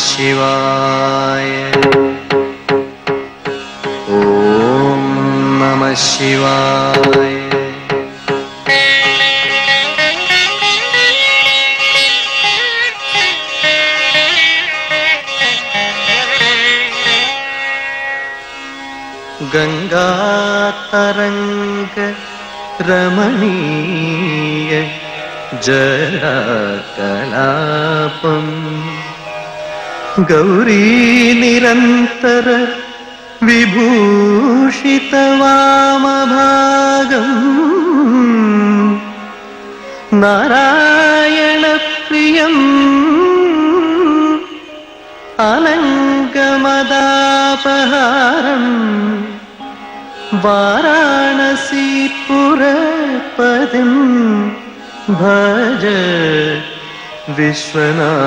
ശിവായ. ഓം നമഃ ശിവായ. ഗംഗാതരംഗ രമണീയ ജലകലാപം ഗൗരീ നിരന്തര വിഭൂഷിതവാമഭാഗം നാരായണപ്രിയം അനംഗമദാപഹാരം വാരാണസീപുരപതിം ഭജ വിശ്വനാഥം.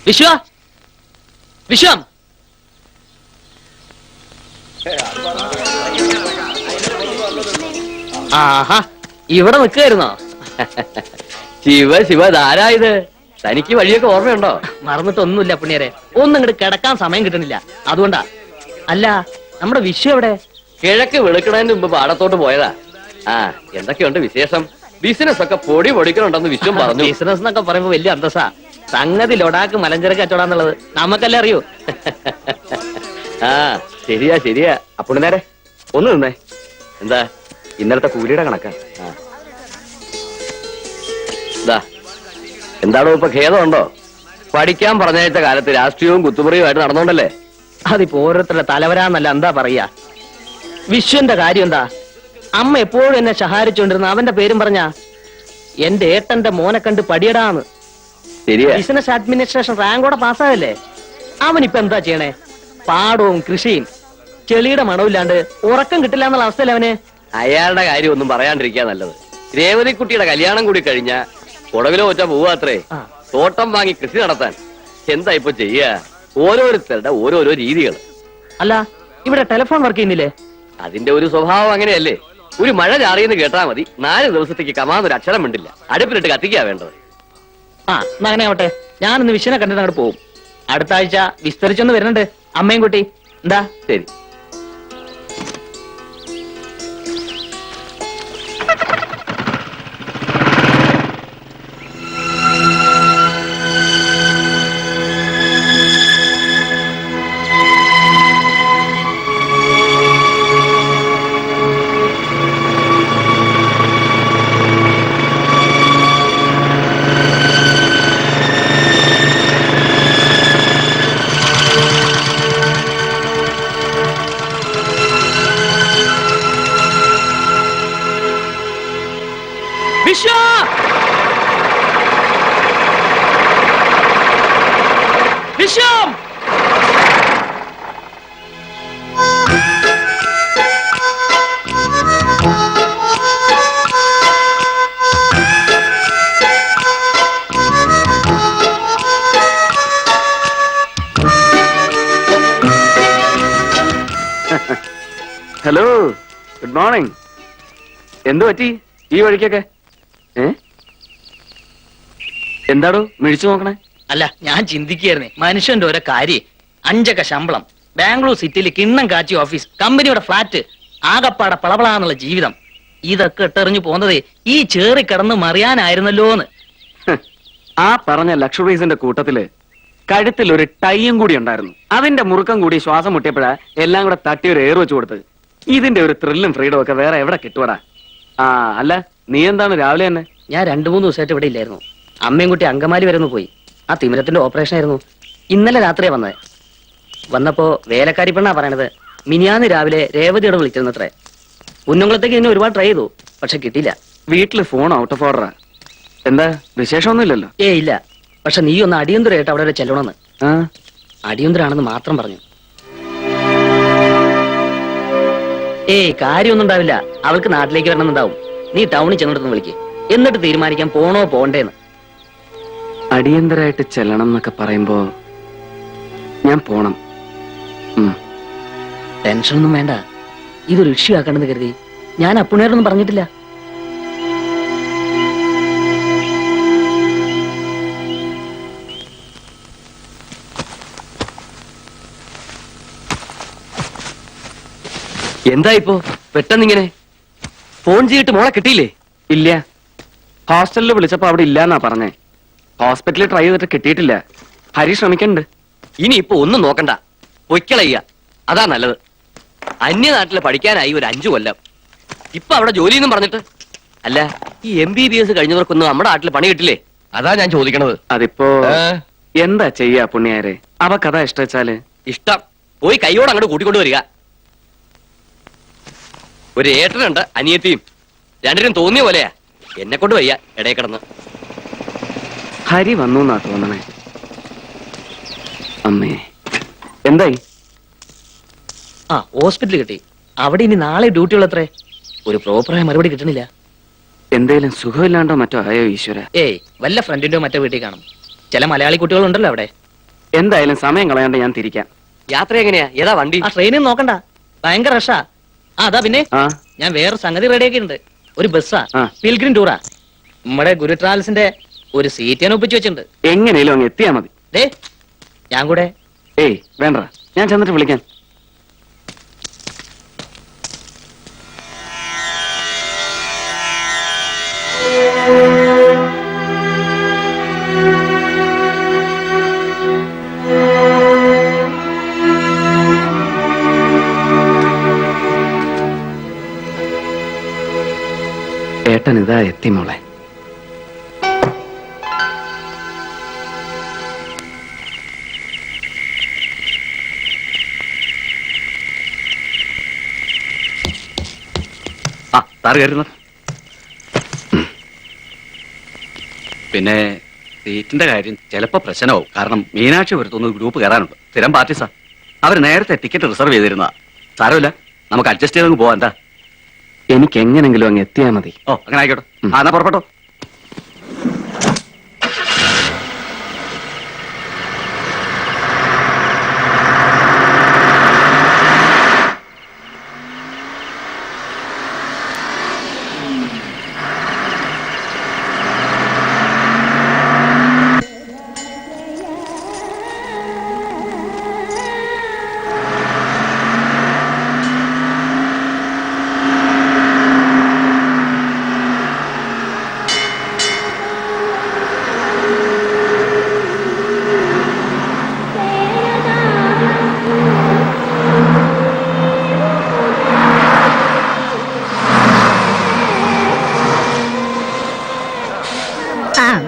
വിശ്വ, വിശ്വം, ആഹാ ഇവിടെ നിൽക്കായിരുന്നോ? ശിവ ശിവ, ധാരായത് തനിക്ക് വഴിയൊക്കെ ഓർമ്മയുണ്ടോ? മറന്നിട്ടൊന്നുമില്ല പുണ്യരെ, ഒന്നും ഇങ്ങോട്ട് കിടക്കാൻ സമയം കിട്ടണില്ല, അതുകൊണ്ടാ. അല്ല, നമ്മുടെ വിശ്വ എവിടെ? കിഴക്ക് വെളുക്കണതിന് മുമ്പ് പാടത്തോട്ട് പോയതാ. ആ, എന്തൊക്കെയുണ്ട് വിശേഷം? ബിസിനസ് ഒക്കെ പൊടി പൊടിക്കണുണ്ടെന്ന് വിശ്വം പറഞ്ഞു. ബിസിനസ് എന്നൊക്കെ പറയുമ്പോ വലിയ അന്തസ്സാ. സംഗതി ലൊടാക്ക് മലഞ്ചരക്ക് കച്ചവടാന്നുള്ളത് നമുക്കല്ലേ അറിയൂ. ആ ശരിയാ ശരിയാ. അപ്പോൾ നേരെ ഒന്ന് നിന്നേ. എന്താ ഇന്നലത്തെ കൂലിയുടെ കണക്കാ? എന്താണോ ഇപ്പൊ ഖേദമുണ്ടോ? പഠിക്കാൻ പറഞ്ഞയച്ച കാലത്ത് രാഷ്ട്രീയവും കുത്തുപറിയുമായിട്ട് നടന്നോണ്ടല്ലേ? അതിപ്പോ ഓരോരുത്തരുടെ തലവരാന്നല്ല, എന്താ പറയാ. വിശ്വന്റെ കാര്യം എന്താ? അമ്മ എപ്പോഴും എന്നെ സഹായിച്ചുകൊണ്ടിരുന്ന അവന്റെ പേരും പറഞ്ഞാ എന്റെ ഏട്ടന്റെ മോനെ കണ്ട് പടിയടാന്ന്. Business administration റാങ്കോടെ പാസ്സായല്ലേ. അവനിപ്പോ എന്താ ചെയ്യണേ? പാടവും കൃഷിയും ചെളിയുടെ മണവില്ലാണ്ട് ഉറക്കം കിട്ടില്ല എന്നുള്ള അവസ്ഥയിൽ അവന്. അയാളുടെ കാര്യം ഒന്നും പറയാണ്ടിരിക്കാ നല്ലത്. രേവതിക്കുട്ടിയുടെ കല്യാണം കൂടി കഴിഞ്ഞ കുടവിലോ വെച്ചാ പോവാത്രേ. തോട്ടം വാങ്ങി കൃഷി നടത്താൻ. എന്താ ഇപ്പൊ ചെയ്യാ? ഓരോരുത്തരുടെ ഓരോരോ രീതികൾ. അല്ല, ഇവിടെ ടെലിഫോൺ വർക്ക് ചെയ്യുന്നില്ലേ? അതിന്റെ ഒരു സ്വഭാവം അങ്ങനെയല്ലേ. ഒരു മഴ ചാറിയെന്ന് കേട്ടാ മതി, 4 ദിവസത്തേക്ക് കമാന്നൊരു അക്ഷരം മിണ്ടില്ല. അടുപ്പിലിട്ട് കത്തിക്കാ വേണ്ടത്. ആ, എന്നാ അങ്ങനെ ആവട്ടെ. ഞാനിന്ന് വിശ്വനെ കണ്ടിട്ട് അങ്ങോട്ട് പോകും. അടുത്ത ആഴ്ച വിസ്തരിച്ചൊന്ന് വരുന്നുണ്ട് അമ്മയും കുട്ടി. എന്താ? ശരി. വിശ്വം, ഹലോ, ഗുഡ് മോർണിംഗ്. എന്തു പറ്റി ഈ വഴിക്കൊക്കെ? എന്താടോ മിഴിച്ചു നോക്കണേ? അല്ല, ഞാൻ ചിന്തിക്കുകയായിരുന്നേ, മനുഷ്യന്റെ ഓരോ കാര്യം. 5 ശമ്പളം, ബാംഗ്ലൂർ സിറ്റിയിൽ കിണ്ണം കാച്ചി ഓഫീസ്, കമ്പനിയുടെ ഫ്ലാറ്റ്, ആകപ്പാടെ പളപളാന്നുള്ള ജീവിതം. ഇതൊക്കെ ഇട്ടെറിഞ്ഞു പോകുന്നതേ ഈ ചേറി കിടന്ന് മറിയാനായിരുന്നല്ലോന്ന്. ആ പറഞ്ഞ ലക്ഷറീസിന്റെ കൂട്ടത്തില് കഴുത്തിൽ ഒരു ടൈയും കൂടി ഉണ്ടായിരുന്നു. അതിന്റെ മുറുക്കം കൂടി ശ്വാസം മുട്ടിയപ്പോഴാ എല്ലാം കൂടെ തട്ടി ഒരു എയർ വെച്ച് കൊടുത്തത്. ഇതിന്റെ ഒരു ത്രില്ലും ഫ്രീഡും ഒക്കെ വേറെ എവിടെ കിട്ടുവടാ? ആ അല്ല, നീ എന്താണ് രാവിലെ തന്നെ? ഞാൻ 2-3 ദിവസമായിട്ട് ഇവിടെ ഇല്ലായിരുന്നു. അമ്മയും കുട്ടി അങ്കമാലി വരെ ഒന്ന് പോയി. ആ തിമിരത്തിന്റെ ഓപ്പറേഷൻ ആയിരുന്നു. ഇന്നലെ രാത്രിയാ വന്നത്. വന്നപ്പോ വേലക്കാരി പെണ്ണാ പറയണത് മിനിയാന്ന് രാവിലെ രേവതിയോട് വിളിച്ചിരുന്നത്രേ. കുഞ്ഞുങ്ങളത്തേക്ക് ഇനി ഒരുപാട് ട്രൈ ചെയ്തു, പക്ഷെ കിട്ടിയില്ല. വീട്ടില് ഫോൺ ഔട്ട് ഓഫ് ഓർഡറാ. എന്താ വിശേഷമൊന്നുമില്ലല്ലോ? ഇല്ല, പക്ഷെ നീ ഒന്ന് അടിയന്തരമായിട്ട് അവിടെ വരെ ചെല്ലണമെന്ന്. ആ അടിയന്തരാണെന്ന് മാത്രം പറഞ്ഞു. കാര്യമൊന്നും ഉണ്ടാവില്ല. അവൾക്ക് നാട്ടിലേക്ക് വരണമെന്നുണ്ടാവും. നീ ടൗണിൽ ചെന്നിട്ടൊന്ന് വിളിക്ക്, എന്നിട്ട് തീരുമാനിക്കാൻ പോണോ പോണ്ടേന്ന്. അടിയന്തരായിട്ട് ചെല്ലണം എന്നൊക്കെ പറയുമ്പോ ഞാൻ പോണം. ടെൻഷനൊന്നും വേണ്ട. ഇതൊരു ഇഷ്യൂ ആക്കണമെന്ന് കരുതി ഞാൻ അപ്പുണ്ണേരൊന്നും പറഞ്ഞിട്ടില്ല. എന്താ ഇപ്പോ പെട്ടെന്നിങ്ങനെ ഫോൺ ചെയ്തിട്ട് മോളെ കിട്ടിയില്ലേ? ഇല്ല, ഹോസ്റ്റലിൽ വിളിച്ചപ്പോ അവിടെ ഇല്ലാന്നാ പറഞ്ഞേ. ഹോസ്പിറ്റലിൽ ട്രൈ ചെയ്തിട്ട് കിട്ടിയിട്ടില്ല. ഹരി ശ്രമിക്കണ്ട്. ഇനി ഇപ്പൊ ഒന്നും നോക്കണ്ട, പൊയ്ക്കളയ്യ, അതാ നല്ലത്. അന്യനാട്ടില് പഠിക്കാനായി ഒരു 5 കൊല്ലം. ഇപ്പൊ അവിടെ ജോലിയെന്നും പറഞ്ഞിട്ട്. അല്ല, ഈ MBBS കഴിഞ്ഞവർക്കൊന്നും നമ്മുടെ നാട്ടിൽ പണി കിട്ടില്ലേ? അതാ ഞാൻ ചോദിക്കണത്. അതിപ്പോ എന്താ ചെയ്യാ പുണ്യാരെ? അവക്കഥാ ഇഷ്ടവെച്ചാല് ഇഷ്ടം പോയി കൈയോട് അങ്ങോട്ട് കൂട്ടിക്കൊണ്ട് വരിക. ഒരു ഏട്ടനുണ്ട്, അനിയത്തിയും. രണ്ടിനും തോന്നിയ പോലെയാ. എന്നെ കൊണ്ട് വയ്യ ഇടയിൽ കിടന്ന്. ഹരി വന്നു എന്നാ തോന്നണേ. അമ്മേ, എന്തായി? ഹോസ്പിറ്റലിൽ കിട്ടി. അവിടെ ഇനി നാളെ ഡ്യൂട്ടി ഉള്ളത്രേ. ഒരു പ്രോപ്പറായ മറുപടി കിട്ടണില്ല. എന്തേലും സുഖമില്ലാണ്ടോ മറ്റോ ആയോ ഈശ്വര? വല്ല ഫ്രണ്ടിന്റോ മറ്റോ വീട്ടിൽ കാണും. ചില മലയാളി കുട്ടികളുണ്ടല്ലോ അവിടെ. എന്തായാലും സമയം കളയാണ്ട് ഞാൻ തിരിക്കാം. യാത്ര എങ്ങനെയാ? ഏതാ വണ്ടി? ട്രെയിനിൽ നോക്കണ്ട, ഭയങ്കര റഷാ. അതാ പിന്നെ ആ ഞാൻ വേറെ സംഗതി റെഡിയാക്കിയിട്ടുണ്ട്. ഒരു ബസ്സാ, ആ. പിൽഗ്രിം ടൂറാ. നമ്മുടെ ഗുരു ട്രാവൽസിന്റെ ഒരു സീറ്റ് ഞാൻ ഒപ്പിച്ചു വെച്ചിട്ടുണ്ട്. എങ്ങനെയും അങ്ങ് എത്തിയാ മതി. ഞാൻ കൂടെ. വേണ്ട, ഞാൻ ചെന്നിട്ട് വിളിക്കാൻ. ഏട്ടൻ ഇതാ എത്തി മോളെ. സാറ് കയറുന്ന. പിന്നെ സീറ്റിന്റെ കാര്യം ചിലപ്പോ പ്രശ്നമാവും. കാരണം മീനാക്ഷി പുരത്തുനിന്ന് ഗ്രൂപ്പ് കയറാനുണ്ട്. സ്ഥിരം പാർട്ടീസാ. അവർ നേരത്തെ ടിക്കറ്റ് റിസർവ് ചെയ്തിരുന്ന. സാരമില്ല, നമുക്ക് അഡ്ജസ്റ്റ് ചെയ്ത് പോവാ. എന്താ? എനിക്ക് എങ്ങനെങ്കിലും അങ്ങ് എത്തിയാ മതി. അങ്ങനെ ആയിക്കോട്ടെ. എന്നാ പുറപ്പെട്ടോ.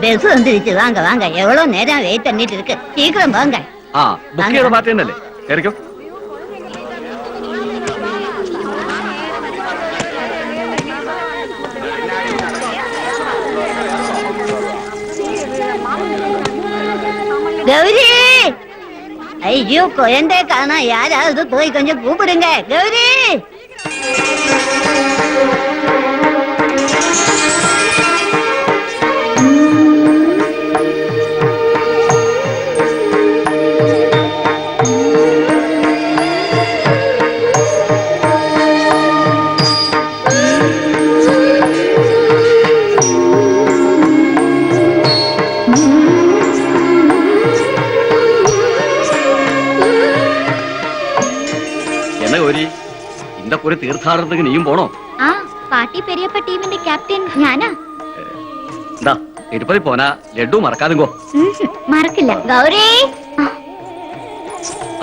பஸ் வந்துருச்சு. வாங்க வாங்க, எவ்வளவு நேரம் வெயிட் பண்ணிட்டு இருக்கு. சீக்கிரம் வாங்க. ബുക്ക് ചെയ്ത പാർട്ടി തന്നെയല്ലേ? കയറിക്കോ. கௌரி, ஐயோ குழந்தை காணா. யாராவது போய் கொஞ்சம் கூப்பிடுங்க. கௌரி, ഒരു തീർത്ഥാടനത്തിന് നീയും പോണോ? ആ, പാർട്ടി പെരിയപ്പ ടീമിന്റെ ക്യാപ്റ്റൻ ഞാനാ. എന്താ തിരുപ്പതി പോനാ ലഡു മറക്കാതെ. മറക്കില്ല. கௌரி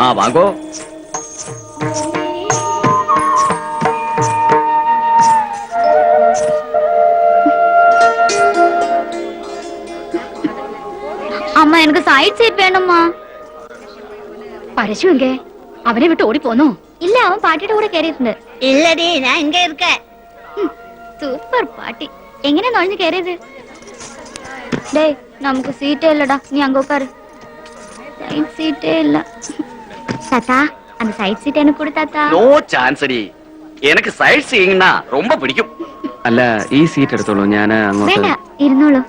ആ വാങ്ങോ. അമ്മ എനിക്ക് സൈഡ് സീറ്റ് വേണമ്മ. പരശു എങ്കേ അവനെ വിട്ട് ഓടിപ്പോന്നോ? ഇല്ല, അവൻ പാട്ടിയുടെ കൂടെ കയറിയിട്ടുണ്ട്. இல்லடி நான் இங்க இருக்கேன். സൂപ്പർ പാട്ടി. എങ്ങനെ നുഴഞ്ഞു കയറിയത്? ഡേ നമുക്ക് സീറ്റേ ഇല്ലടാ, നീ അങ്ങോക്കാറ്. സൈഡ് സീറ്റേ ഇല്ല. தாத்தா அந்த சைட் சீட் எனக்கு கொடு தாத்தா. നോ ചാൻസ് അടി. എനിക്ക് സൈഡ് സീയിങ് ரொம்ப പിടിക്കും. അല്ല, ഈ സീറ്റ് എടുത്തോളൂ, ഞാൻ അങ്ങോട്ട്. വേണ്ട, ഇരുന്നോളൂ.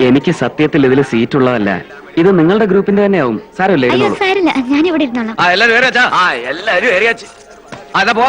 എനിക്ക് സത്യത്തിൽ ഇതിൽ സീറ്റ് ഉള്ളതല്ല, ഇത് നിങ്ങളുടെ ഗ്രൂപ്പിന്റെ തന്നെയാവും. സാരമില്ല, അയ്യോ ഇരുന്നോളൂ. സാരില്ല, ഞാൻ ഇവിടെ ഇരുന്നോളാം. ആ എല്ലാരും ഏറിയാച്ചാ. ആ എല്ലാരും ഏറിയാച്ച്. അതാ പോ.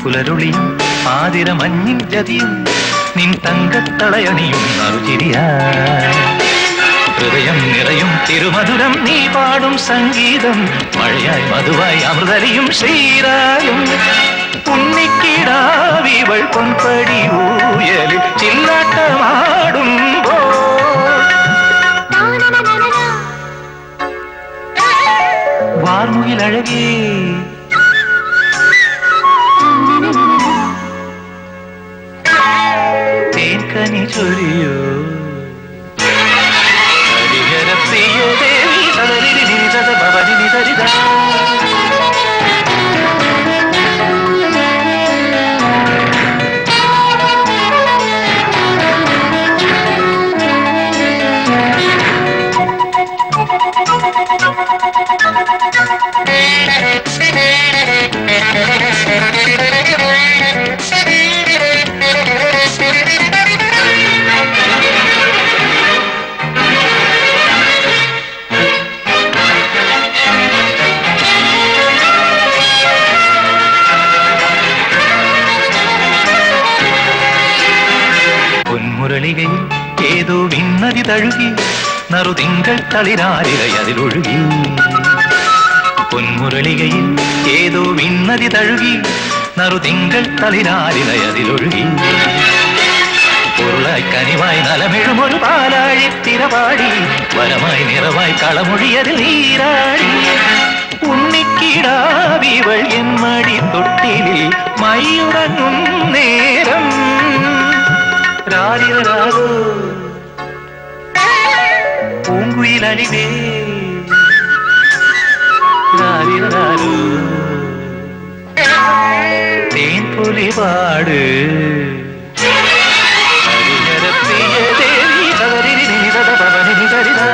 പുലരുളിയും ആതിരമഞ്ഞിൻ ജതിയും നിൻ തങ്കത്തളയണിയും നറുചിരിയാ ഹൃദയം നിറയും തിരുമധുരം നീ പാടും സംഗീതം മഴയായി മധുവായി അമൃതലിയും ശ്രീരായും ഉണ്ണിക്കിടാവിവൾ പൊൻപടി ഊയലിൽ ചില്ലാട്ടമാടുമ്പോൾ വാർമുകിലഴകേ തേൻകനി ചൊരിയോ ഹരിഹരപ്രിയ ദേവി സദരിരി നിസദ ഭവനി നിസരിത പൊന്മുരളികയിൽ ഏതോ വിണ്ണതി തഴുകി നറുതിങ്കൾ തളിരാരിലയതിലൊഴുകി പൊന്മുരളികയിൽ ഏതോ വിണ്ണതി തഴുകി നറുതിങ്കൾ തളിരാരിലയതിലൊഴുകി പൊരുളായി കനിവായി നലമിഴുമൊരു പാലാഴി തിരപാടി വരമായി നിറവായി കളമൊഴിയതിൽ നീരാടി ഉണ്ണിക്കിടാവിവൾ എന്മടി തൊട്ടിലിൽ മയുറങ്ങും നേരം രാരിരാഗോ പൂങ്കുയിലണിവേ ലാലിലാലോ. തേൻ പൊലി പാട് ഹരിഹരപ്രിയ ദേവി സദരിരി നിനിദദ പവനി കരിദാ.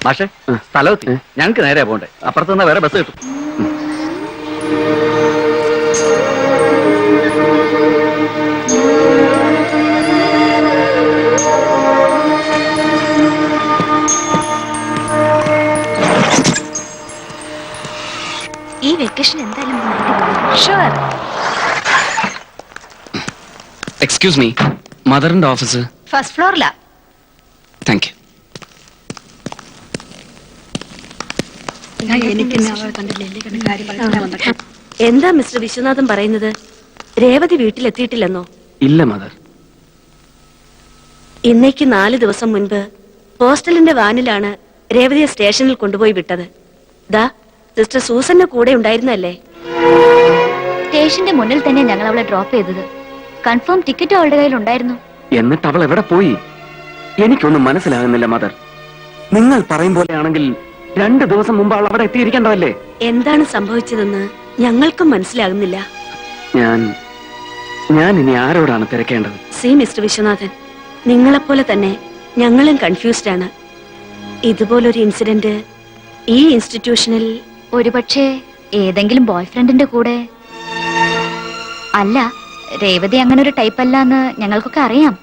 പക്ഷേ സ്ഥലമെത്തി. ഞങ്ങൾക്ക് നേരെ പോണ്ടേ, അപ്പുറത്ത് നിന്ന് വേറെ ബസ് കിട്ടും. ഈ വെക്കേഷൻ എന്തായാലും ഷുവർ. എക്സ്ക്യൂസ് മീ, മദറിന്റെ ഓഫീസ് ഫസ്റ്റ് ഫ്ലോറിലാ. Thank you. എന്താ മിസ്റ്റർ വിശ്വനാഥൻ പറയുന്നത്? രേവതി വീട്ടിലെത്തിയിട്ടില്ലെന്നോ? ഇല്ല മദർ. ഇന്നേക്ക് 4 ദിവസം മുൻപ് ഹോസ്റ്റലിന്റെ വാനിലാണ് രേവതിയെ സ്റ്റേഷനിൽ കൊണ്ടുപോയി വിട്ടത്. ദാ സിസ്റ്റർ സൂസന്റെ കൂടെ ഉണ്ടായിരുന്നല്ലേ? സ്റ്റേഷന്റെ മുന്നിൽ തന്നെ ഞങ്ങൾ അവളെ ഡ്രോപ്പ് ചെയ്തത്. കൺഫേം ടിക്കറ്റ് അവളുടെ കയ്യിൽ ഉണ്ടായിരുന്നു. എന്നിട്ട് അവൾ എവിടെ പോയി? എനിക്കൊന്നും മനസ്സിലാകുന്നില്ല മദർ. നിങ്ങൾ പറയും പോലെയാണെങ്കിൽ 2 ദിവസം മുമ്പ് അവൾ അവിടെ എത്തിയിരിക്കേണ്ടതല്ലേ? എന്താണ് സംഭവിച്ചതെന്ന് ഞങ്ങൾക്കും മനസ്സിലാകുന്നില്ല. ഞാൻ ഇനി ആരോടാണ് തിരക്കേണ്ടത്? സി മിസ്റ്റർ വിശ്വനാഥൻ, നിങ്ങളെപ്പോലെ തന്നെ ഞങ്ങളും കൺഫ്യൂസ്ഡ് ആണ്. ഇതുപോലൊരു ഇൻസിഡന്റ് ഈ ഇൻസ്റ്റിറ്റ്യൂഷനിൽ ഒരുപക്ഷെ ഏതെങ്കിലും ബോയ്ഫ്രണ്ടിന്റെ കൂടെ. അല്ല, രേവതി അങ്ങനെ ഒരു ടൈപ്പ് അല്ല എന്ന് ഞങ്ങൾക്കൊക്കെ അറിയാം.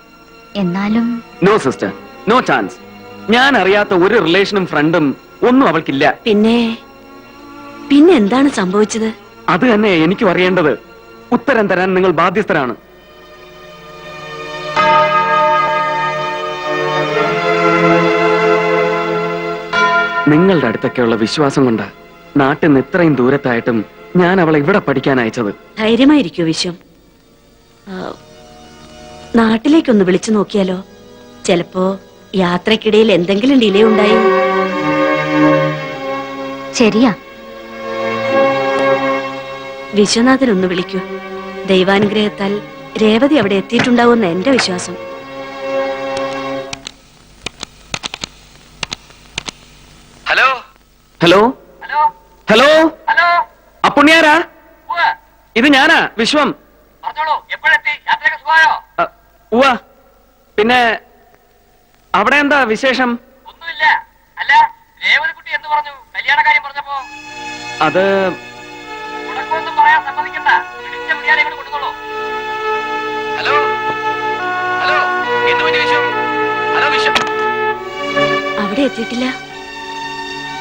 എന്നാലും നോ സിസ്റ്റർ, നോ ചാൻസ്. ഞാൻ അറിയാത്ത ഒരു റിലേഷനും ഫ്രണ്ടും ഒന്നും അവൾക്കില്ല. പിന്നെ എന്താണ് സംഭവിച്ചത്? അത് തന്നെ എനിക്കും അറിയേണ്ടത്. ഉത്തരം തരാൻ നിങ്ങൾ ബാധ്യസ്ഥരാണ്. നിങ്ങളുടെ അടുത്തൊക്കെയുള്ള വിശ്വാസം കൊണ്ട് നാട്ടിൽ നിന്ന് ഇത്രയും ദൂരത്തായിട്ടും ഞാൻ അവളെ ഇവിടെ പഠിക്കാൻ അയച്ചത്. ധൈര്യമായിരിക്കൂ വിശ്വം. നാട്ടിലേക്കൊന്ന് വിളിച്ചു നോക്കിയാലോ? ചിലപ്പോ യാത്രക്കിടയിൽ എന്തെങ്കിലും ഡിലേ ഉണ്ടായി. ശരിയാ. വിശ്വനാഥൻ ഒന്ന് വിളിക്കൂ. ദൈവാനുഗ്രഹത്താൽ രേവതി അവിടെ എത്തിയിട്ടുണ്ടാവുമെന്ന് എന്റെ വിശ്വാസം. ഹലോ ഹലോ ഹലോ ഹലോ, അപ്പുണ്യാരാ? ഇത് ഞാനാ, വിശ്വം. ഉവ്വ. പിന്നെ അവിടെ എന്താ വിശേഷം? ഒന്നുമില്ല. അല്ല, രേവതിക്കുട്ടി എന്ന് പറഞ്ഞു കല്യാണ കാര്യം പറഞ്ഞപ്പോ? അത് ഉടക്കൊന്നും പറയാൻ സമ്മതിക്കണ്ട. പിടിച്ച പിടിയാലെ ഇങ്ങോട്ട് കൊടുത്തോളൂ. ഹലോ ഹലോ, എന്ത് പറ്റി വിശ്വം? ഹലോ വിശ്വം. അവിടെ എത്തിയിട്ടില്ല.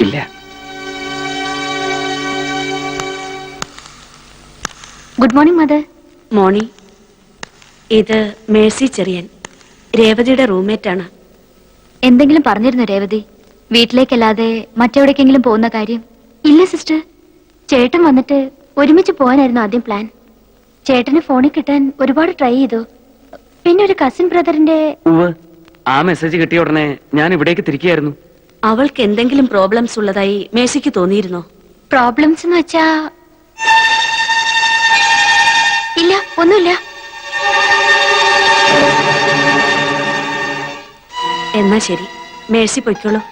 ഇല്ല. Good morning mother. മോർണിംഗ്. ഇത് മേഴ്സി ചെറിയൻ, രേവതിയുടെ റൂംമേറ്റ് ആണ്. എന്തെങ്കിലും പറഞ്ഞിരുന്നു രേവതി? വീട്ടിലേക്കല്ലാതെ മറ്റെവിടേക്കെങ്കിലും പോകുന്ന കാര്യം? ഇല്ല സിസ്റ്റർ. ചേട്ടൻ വന്നിട്ട് ഒരുമിച്ച് പോകാനായിരുന്നു ആദ്യം പ്ലാൻ. ചേട്ടന് ഫോണിൽ കിട്ടാൻ ഒരുപാട് ട്രൈ ചെയ്തു. പിന്നെ ഒരു കസിൻ ബ്രദറിന്റെ. ഉവ്വ്. ആ മെസ്സേജ് കിട്ടിയ ഉടനെ ഞാൻ ഇവിടേക്ക് തിരിക്കുകയായിരുന്നു. അവൾക്ക് എന്തെങ്കിലും പ്രോബ്ലംസ് ഉള്ളതായി മേഴ്സിക്ക് തോന്നിയിരുന്നോ? പ്രോബ്ലംസ് എന്ന് വെച്ചാ? ഇല്ല, ഒന്നുമില്ല. എന്നാ ശരി, മേഴ്സി പൊയ്ക്കോളൂ.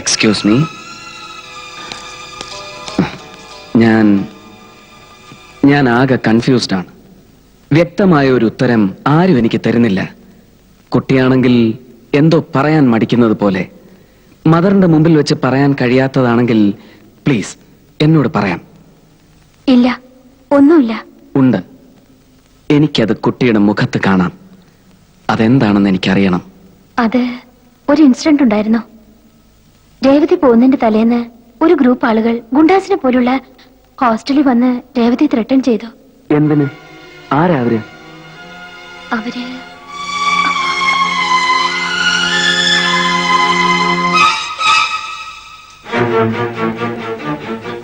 എക്സ്ക്യൂസ് മീ, ഞാൻ ആകെ കൺഫ്യൂസ്ഡ് ആണ്. വ്യക്തമായ ഒരു ഉത്തരം ആരും എനിക്ക് തരുന്നില്ല. കുട്ടിയാണെങ്കിൽ എന്തോ പറയാൻ മടിക്കുന്നത് പോലെ. മദറിന്റെ മുമ്പിൽ വെച്ച് പറയാൻ കഴിയാത്തതാണെങ്കിൽ പ്ലീസ് എന്നോട് പറയാം. ഇല്ല, ഒന്നുമില്ല. ഉണ്ട്. എനിക്കത് കുട്ടിയുടെ മുഖത്ത് കാണാം. അതെന്താണെന്ന് എനിക്കറിയണം. അത് ഒരു ഇൻസിഡന്റ് ഉണ്ടായിരുന്നു. രേവതി പോകുന്നതിന്റെ തലേന്ന് ഒരു ഗ്രൂപ്പ് ആളുകൾ ഗുണ്ടാസിനെ പോലുള്ള ഹോസ്റ്റലിൽ വന്ന് രേവതി ത്രെട്ടൺ ചെയ്തു. എന്തിന്? ആരാ അവര്? അവര്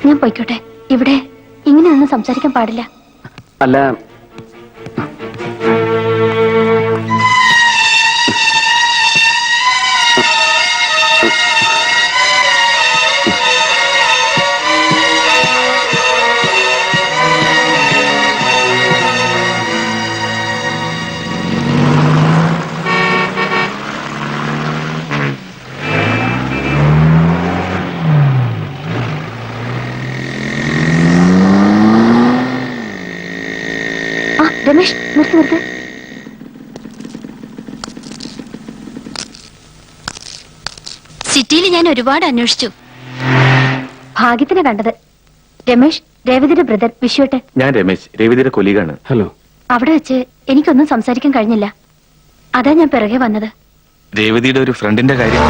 ഞാൻ പോയിക്കോട്ടെ. ഇവിടെ ഇങ്ങനെയൊന്നും സംസാരിക്കാൻ പാടില്ല. അല്ല, രമേശ്, നിർത്ത്. സിറ്റിയിൽ ഞാൻ ഒരുപാട് അന്വേഷിച്ചു. ഭാഗ്യത്തിന് കണ്ടത്. രമേശ്, രേവതിയുടെ ബ്രദർ വിശ്വട്ട്. ഞാൻ രമേശ്, രേവതിയുടെ കൊലീഗാണ്. ഹലോ. അവിടെ വെച്ച് എനിക്കൊന്നും സംസാരിക്കാൻ കഴിഞ്ഞില്ല. അതാ ഞാൻ പിറകെ വന്നത്. രേവതിയുടെ ഒരു ഫ്രണ്ടിന്റെ കാര്യം.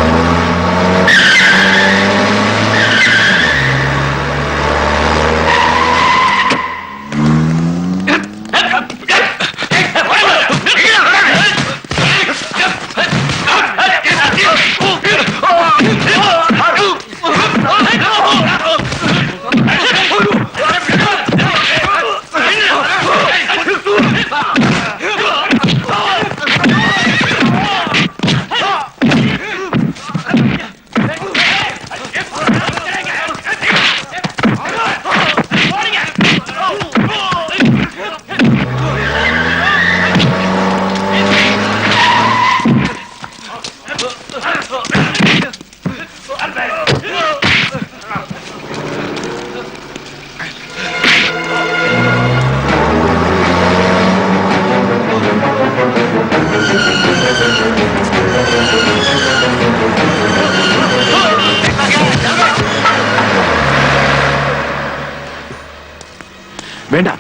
വേണ്ട,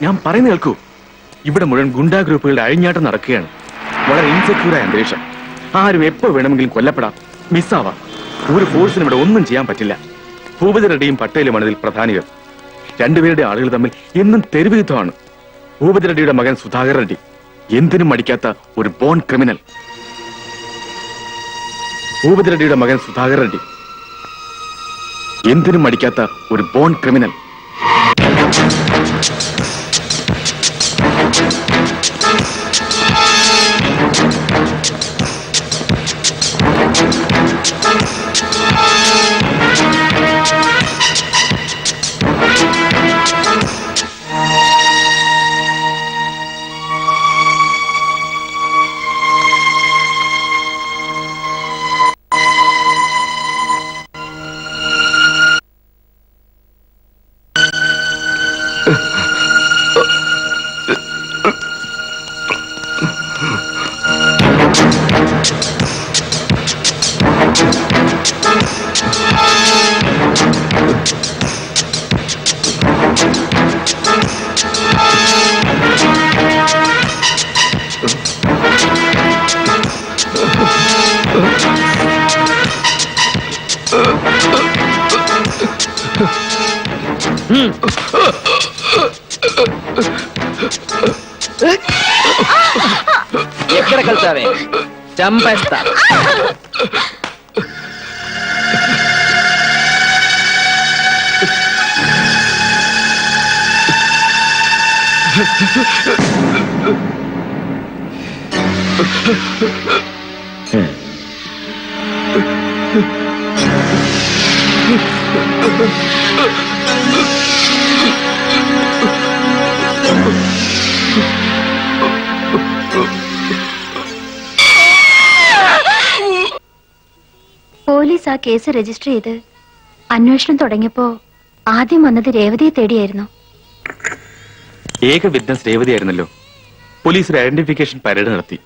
ഞാൻ പറയുന്നത് കേൾക്കൂ. ഇവിടെ മുഴുവൻ ഗുണ്ടാ ഗ്രൂപ്പുകളുടെ അഴിഞ്ഞാട്ടം നടക്കുകയാണ്. വളരെ ഇൻസെക്യൂറായ അന്തരീക്ഷം. ആരും എപ്പോ വേണമെങ്കിലും കൊല്ലപ്പെടാം, മിസ്സാവാം. ഒരു ഫോഴ്സിനും ഇവിടെ ഒന്നും ചെയ്യാൻ പറ്റില്ല. ഭൂപതി റെഡ്ഡിയും പട്ടേലുമാണ് ഇതിൽ പ്രധാനികൾ. രണ്ടുപേരുടെ ആളുകൾ തമ്മിൽ എന്നും തെരുവ് യുദ്ധമാണ്. ഭൂപതി റെഡ്ഡിയുടെ മകൻ സുധാകർ റെഡ്ഡി എന്തിനും മടിക്കാത്ത ഒരു ബോൺ ക്രിമിനൽ. ഭൂപതി റെഡ്ഡിയുടെ മകൻ സുധാകർ റെഡ്ഡി എന്തിനും മടിക്കാത്ത ഒരു ബോൺ ക്രിമിനൽ. ఎక్కడ కలిసావే చంపేస్తా. പോലീസ് ആ കേസ് രജിസ്റ്റർ ചെയ്ത് അന്വേഷണം തുടങ്ങിയപ്പോ ആദ്യം വന്നത് രേവതിയെ തേടിയായിരുന്നു. ഏക വിറ്റ്നസ് രേവതിയായിരുന്നല്ലോ. പോലീസ് ഒരു ഐഡന്റിഫിക്കേഷൻ പരേഡ് നടത്തി.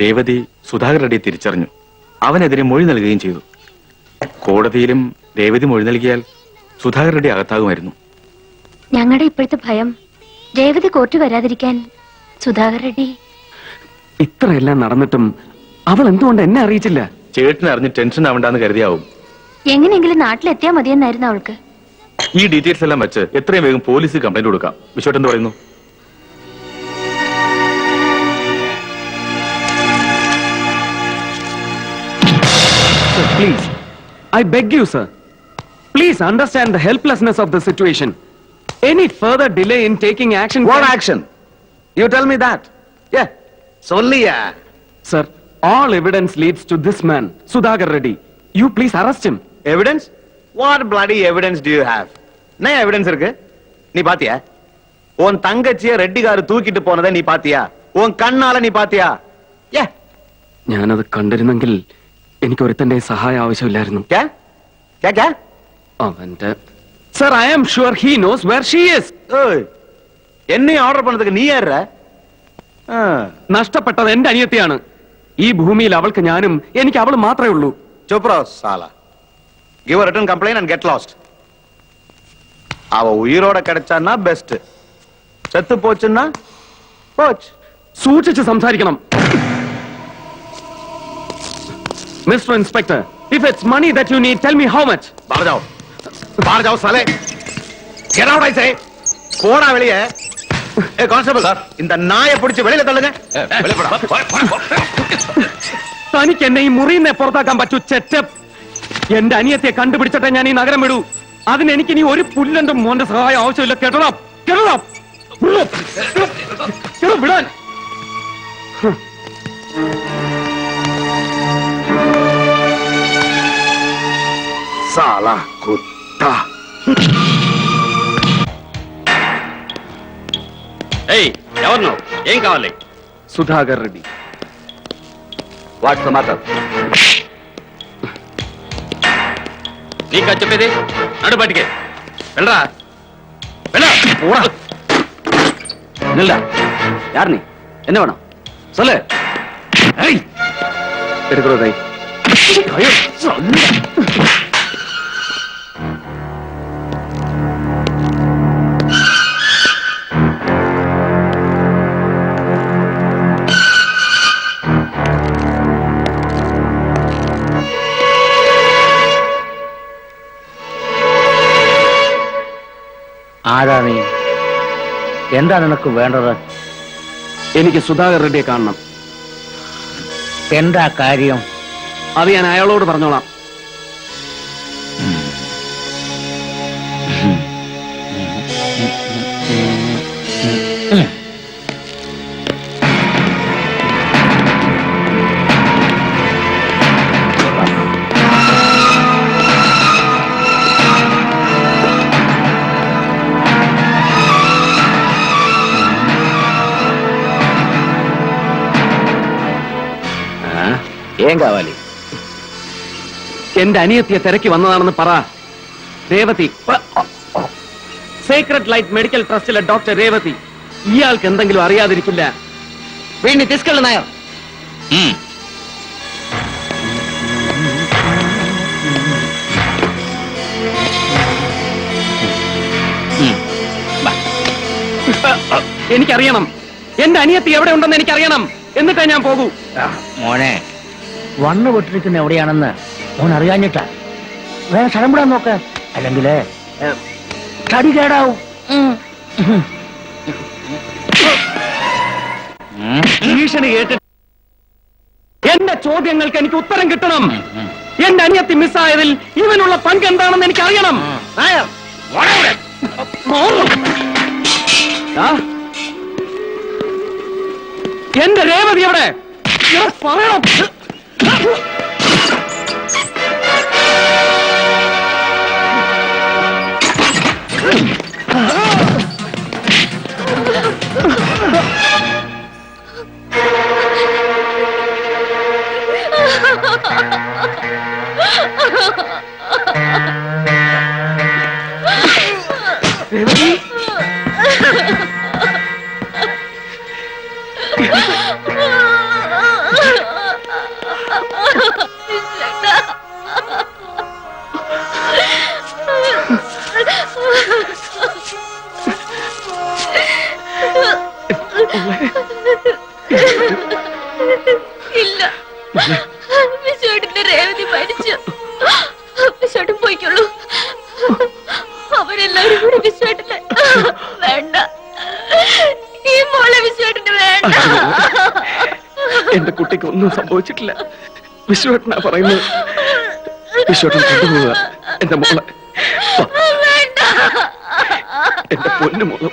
രേവതി സുധാകർ റെഡ്ഡിയെ തിരിച്ചറിഞ്ഞു. അവനെതിരെ മൊഴി നൽകുകയും ചെയ്തു. കോടതിയിലും രേവതി മൊഴി നൽകിയാൽ സുധാകർ റെഡ്ഡി അകത്താകുമായിരുന്നു. ഞങ്ങളുടെ ഇപ്പോഴത്തെ ഭയം രേവതി കോർട്ട് വരാതിരിക്കാൻ സുധാകർ റെഡ്ഡി. ഇത്രയെല്ലാം നടന്നിട്ടും അവൾ എന്തുകൊണ്ട് എന്നെ അറിയിച്ചില്ല? ചേട്ടനെ അറിഞ്ഞ് ടെൻഷൻ ആവണ്ടെന്ന് കരുതിയാവും. എങ്ങനെയെങ്കിലും നാട്ടിലെത്തിയാ മതിയെന്നായിരുന്നു അവൾക്ക്. ഈ ഡീറ്റെയിൽസ് എല്ലാം വെച്ച് എത്രയും വേഗം പോലീസിൽ കംപ്ലൈന്റ് കൊടുക്കാം. വിശ്വട്ട് എന്ത് പറയുന്നു? Sir, please. I beg you, sir. Please understand the helplessness of the situation. Any further delay in taking action... What action? You tell me that. Yeah. Solliya. Sir, all evidence leads to this man, Sudhakar Reddy. You please arrest him. Evidence? What bloody evidence do you have? என்ன evidence இருக்கு? நீ பாத்தியா? உன் தங்கச்சிய ரெட்டிகாரு தூக்கிட்டு போனதை நீ பாத்தியா? உன் கண்ணால நீ பாத்தியா? Yeah. ഞാനത് കണ്ടിരുന്നെങ്കിൽ എനിക്ക് ഒരുത്തന്റെ സഹായം ആവശ്യമില്ലായിരുന്നു. क्या? क्या क्या? അവന്റെ Sir, I am sure he knows where she is. ஓய். என்னையும் ஆர்டர் பண்ணதுக்கு நீ யாரா? നഷ്ടപ്പെട്ടത് എന്റെ അനിയത്തിയാണ്. ഈ ഭൂമിയിൽ അവൾക്ക് ഞാനും എനിക്ക് അവൾ മാത്രമേ ഉള്ളൂ. चुप रहो साला. Give a written complaint and get lost. அவ உயிரோட கிடைச்சான்னா பெஸ்ட். செத்து போச்சுன்னா போச்சு. സൂക്ഷിച്ച് സംസാരിക്കണം. Mister inspector, if it's money that you need, tell me how much. बाहर जाओ साले. Get out, I say. போடா வெளியே. ஏ கான்ஸ்டபிள் சார், இந்த நாயை பிடிச்சு வெளியில தள்ளுங்க. வெளிய போடா. തനിക്ക് എന്നെ ഈ മുറിയിൽ നിന്ന് പുറത്താക്കാൻ പറ്റൂ ചെറ്റപ്പ്. എന്റെ അനിയത്തെ കണ്ടുപിടിച്ചിട്ടേ ഞാൻ ഈ നഗരം വിടൂ. അതിന് എനിക്ക് ഇനി ഒരു പുല്ലന്റെ മോന്റെ സഹായം ആവശ്യമില്ല. കേട്ടോ വിടാൻ. साला कुत्ता. ఎవరు ఏం కావాలి? Sudhakar Reddy. What's the matter? నీకా చెప్పేది? నడు బయటికి వెళ్ళరా. நில்லா. யார் நீ? என்ன வேணும் சொல்லு. എടുക്കണോ കൈ? ആരാ നീ? എന്താ നിനക്ക് വേണ്ടത്? എനിക്ക് സുധാകർ റെഡ്ഡിയെ കാണണം. എന്താ കാര്യം? അത് ഞാൻ അയാളോട് പറഞ്ഞോളാം. ఏం కావాలి? എന്റെ അനിയത്തിയെ തിരക്കി വന്നതാണെന്ന് പറ. രേവതി, സീക്രട്ട് ലൈറ്റ് മെഡിക്കൽ ട്രസ്റ്റിലെ ഡോക്ടർ രേവതി. ഇയാൾക്ക് എന്തെങ്കിലും അറിയാതിരിക്കില്ല. വീണ്ടും തിസ്കള് നായർ. എനിക്കറിയണം. എന്റെ അനിയത്തി എവിടെ ഉണ്ടെന്ന് എനിക്കറിയണം. എന്നിട്ടേ ഞാൻ പോകൂ. മോനെ, വണ്ണു പൊട്ടിരിക്കുന്ന എവിടെയാണെന്ന് മോൻ അറിയാഞ്ഞിട്ടാ. വേറെ സ്ഥലം വിടാൻ നോക്ക്, അല്ലെങ്കില് തടി കേടാവും. ഭീഷണി കേട്ട് എന്റെ ചോദ്യങ്ങൾക്ക് എനിക്ക് ഉത്തരം കിട്ടണം. എന്റെ അനിയത്തി മിസ്സായതിൽ ഇവനുള്ള പങ്ക് എന്താണെന്ന് എനിക്ക് അറിയണം. എന്റെ രേവതി എവിടെ? പറയണം. രേവതി വിശ്വേട്ടന്റെ രേവതി മരിച്ചു. വിശ്വേട്ടൻ പോയിക്കുള്ളൂ. അവരെല്ലാവരും കൂടി വിശ്വേട്ടന് വേണ്ട. ഈ മോളെ വിശ്വേട്ടന് വേണ്ട. എന്റെ കുട്ടിക്ക് ഒന്നും സംഭവിച്ചിട്ടില്ല. വിശ്വേട്ടനാ പറയുന്നത്. വിശ്വേട്ടൻ കൊണ്ടുപോവുക എന്റെ മോളെ. വേണ്ട. എന്റെ പൊന്നു മോളെ.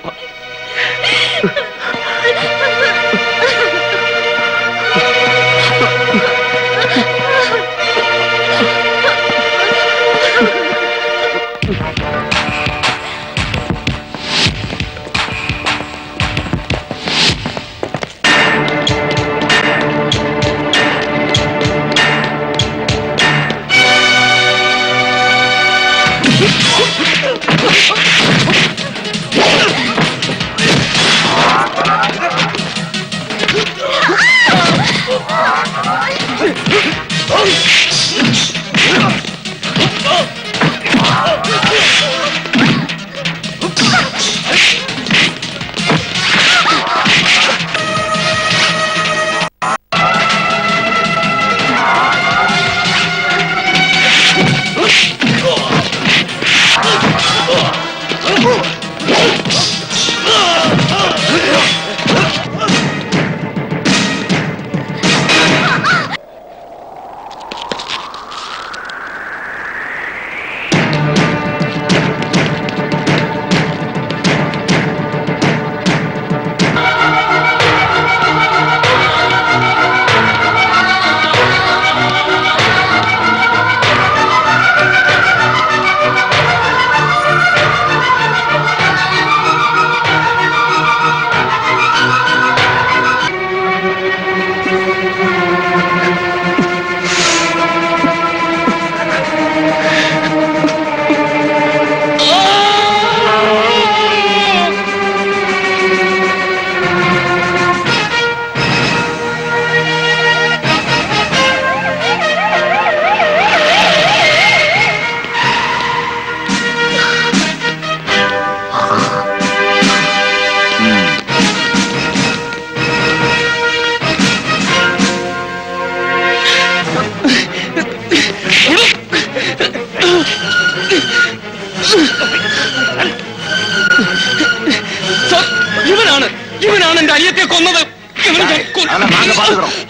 இவனான என் அரியத்தை கொன்னது.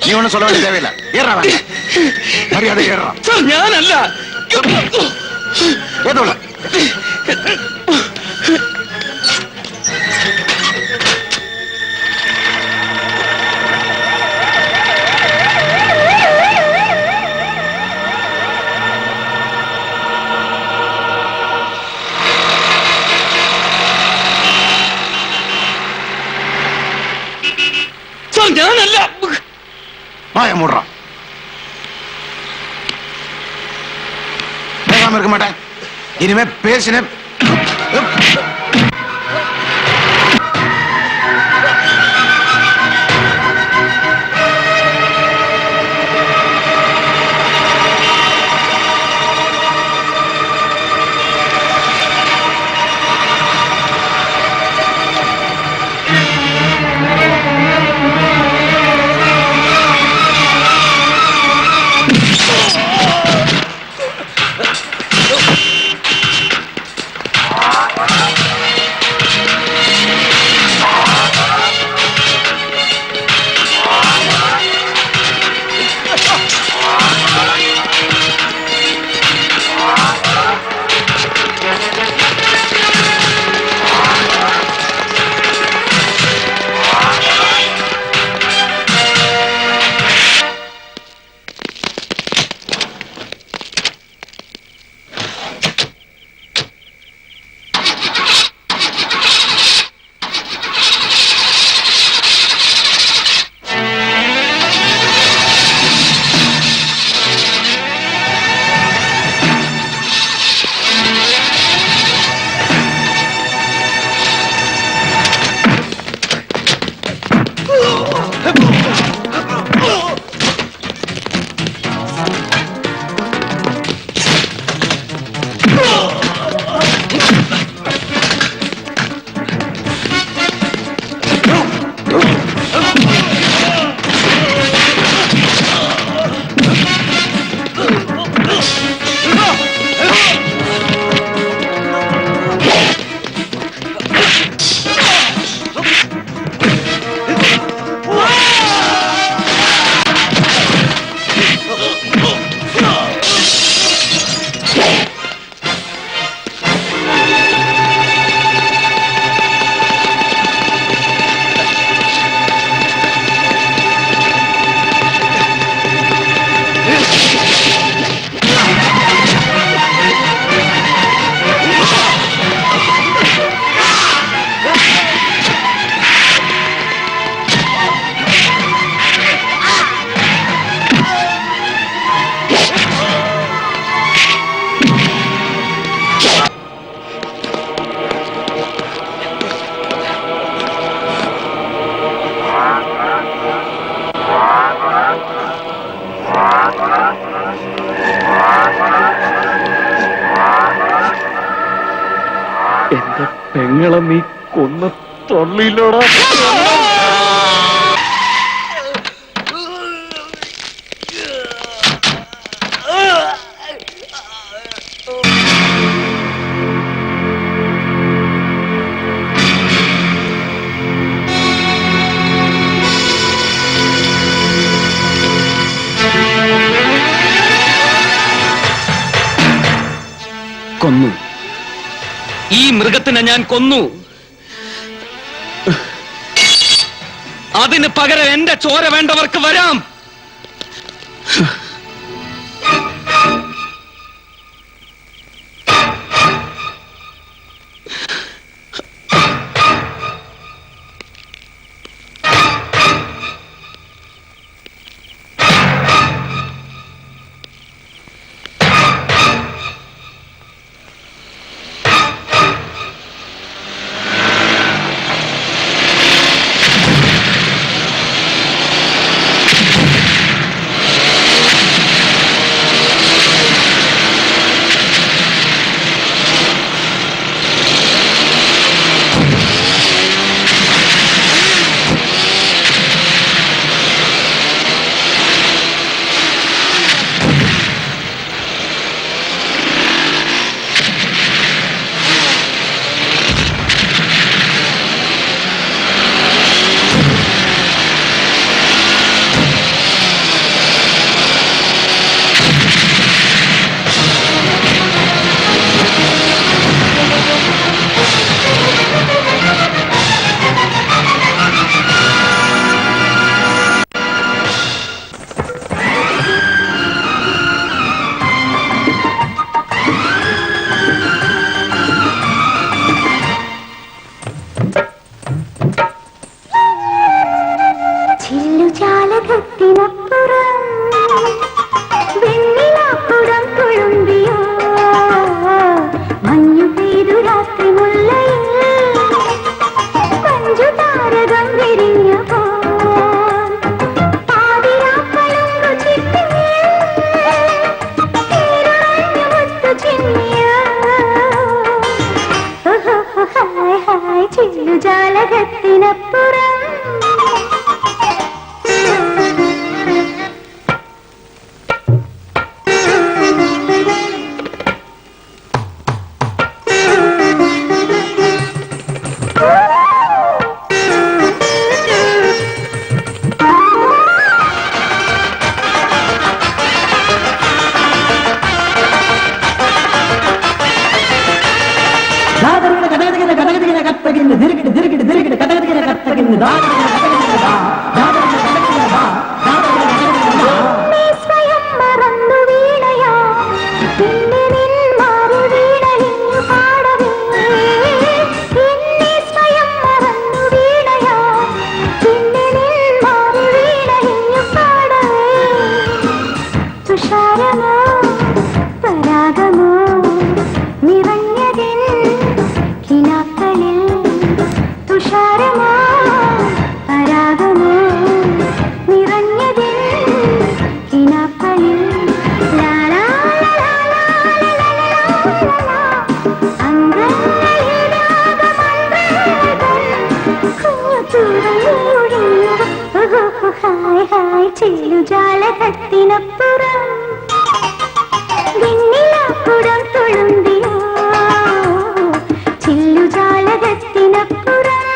நீ ஒண்ணு சொல்ல வேண்டிய தேவையில்லை. ஏறா மரியாதை ஏறா. சார் ஞானல்ல ஏதோ ஞானல்ல வாய மூடுறான். பேசாம இருக்க மாட்டேன். இனிமே பேசின എന്റെ പെങ്ങളെ നീ കൊന്ന തൊള്ളിയിലോടാ. കൊന്നു. ഈ മൃഗത്തിനെ ഞാൻ കൊന്നു. അതിന് പകരം എന്റെ ചോര വേണ്ടവർക്ക് വരാം. ചെല്ലുജാലകത്തിനപ്പുറം വെണ്ണിലാപ്പുറം തുളുമ്പിയോ ചെല്ലുജാലകത്തിനപ്പുറം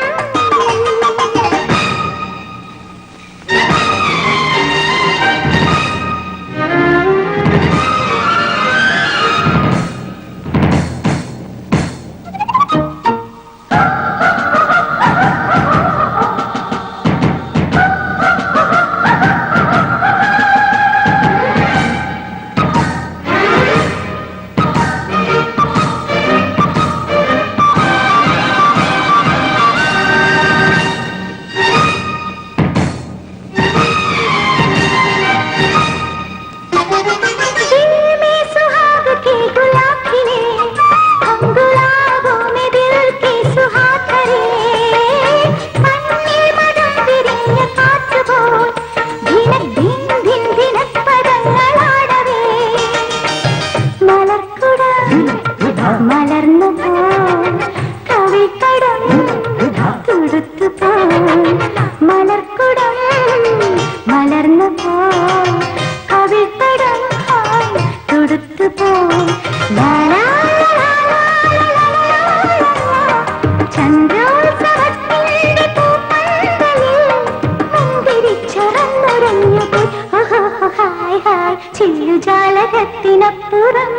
കാറ്റായി ചില്ലുജാലകത്തിനപ്പുറം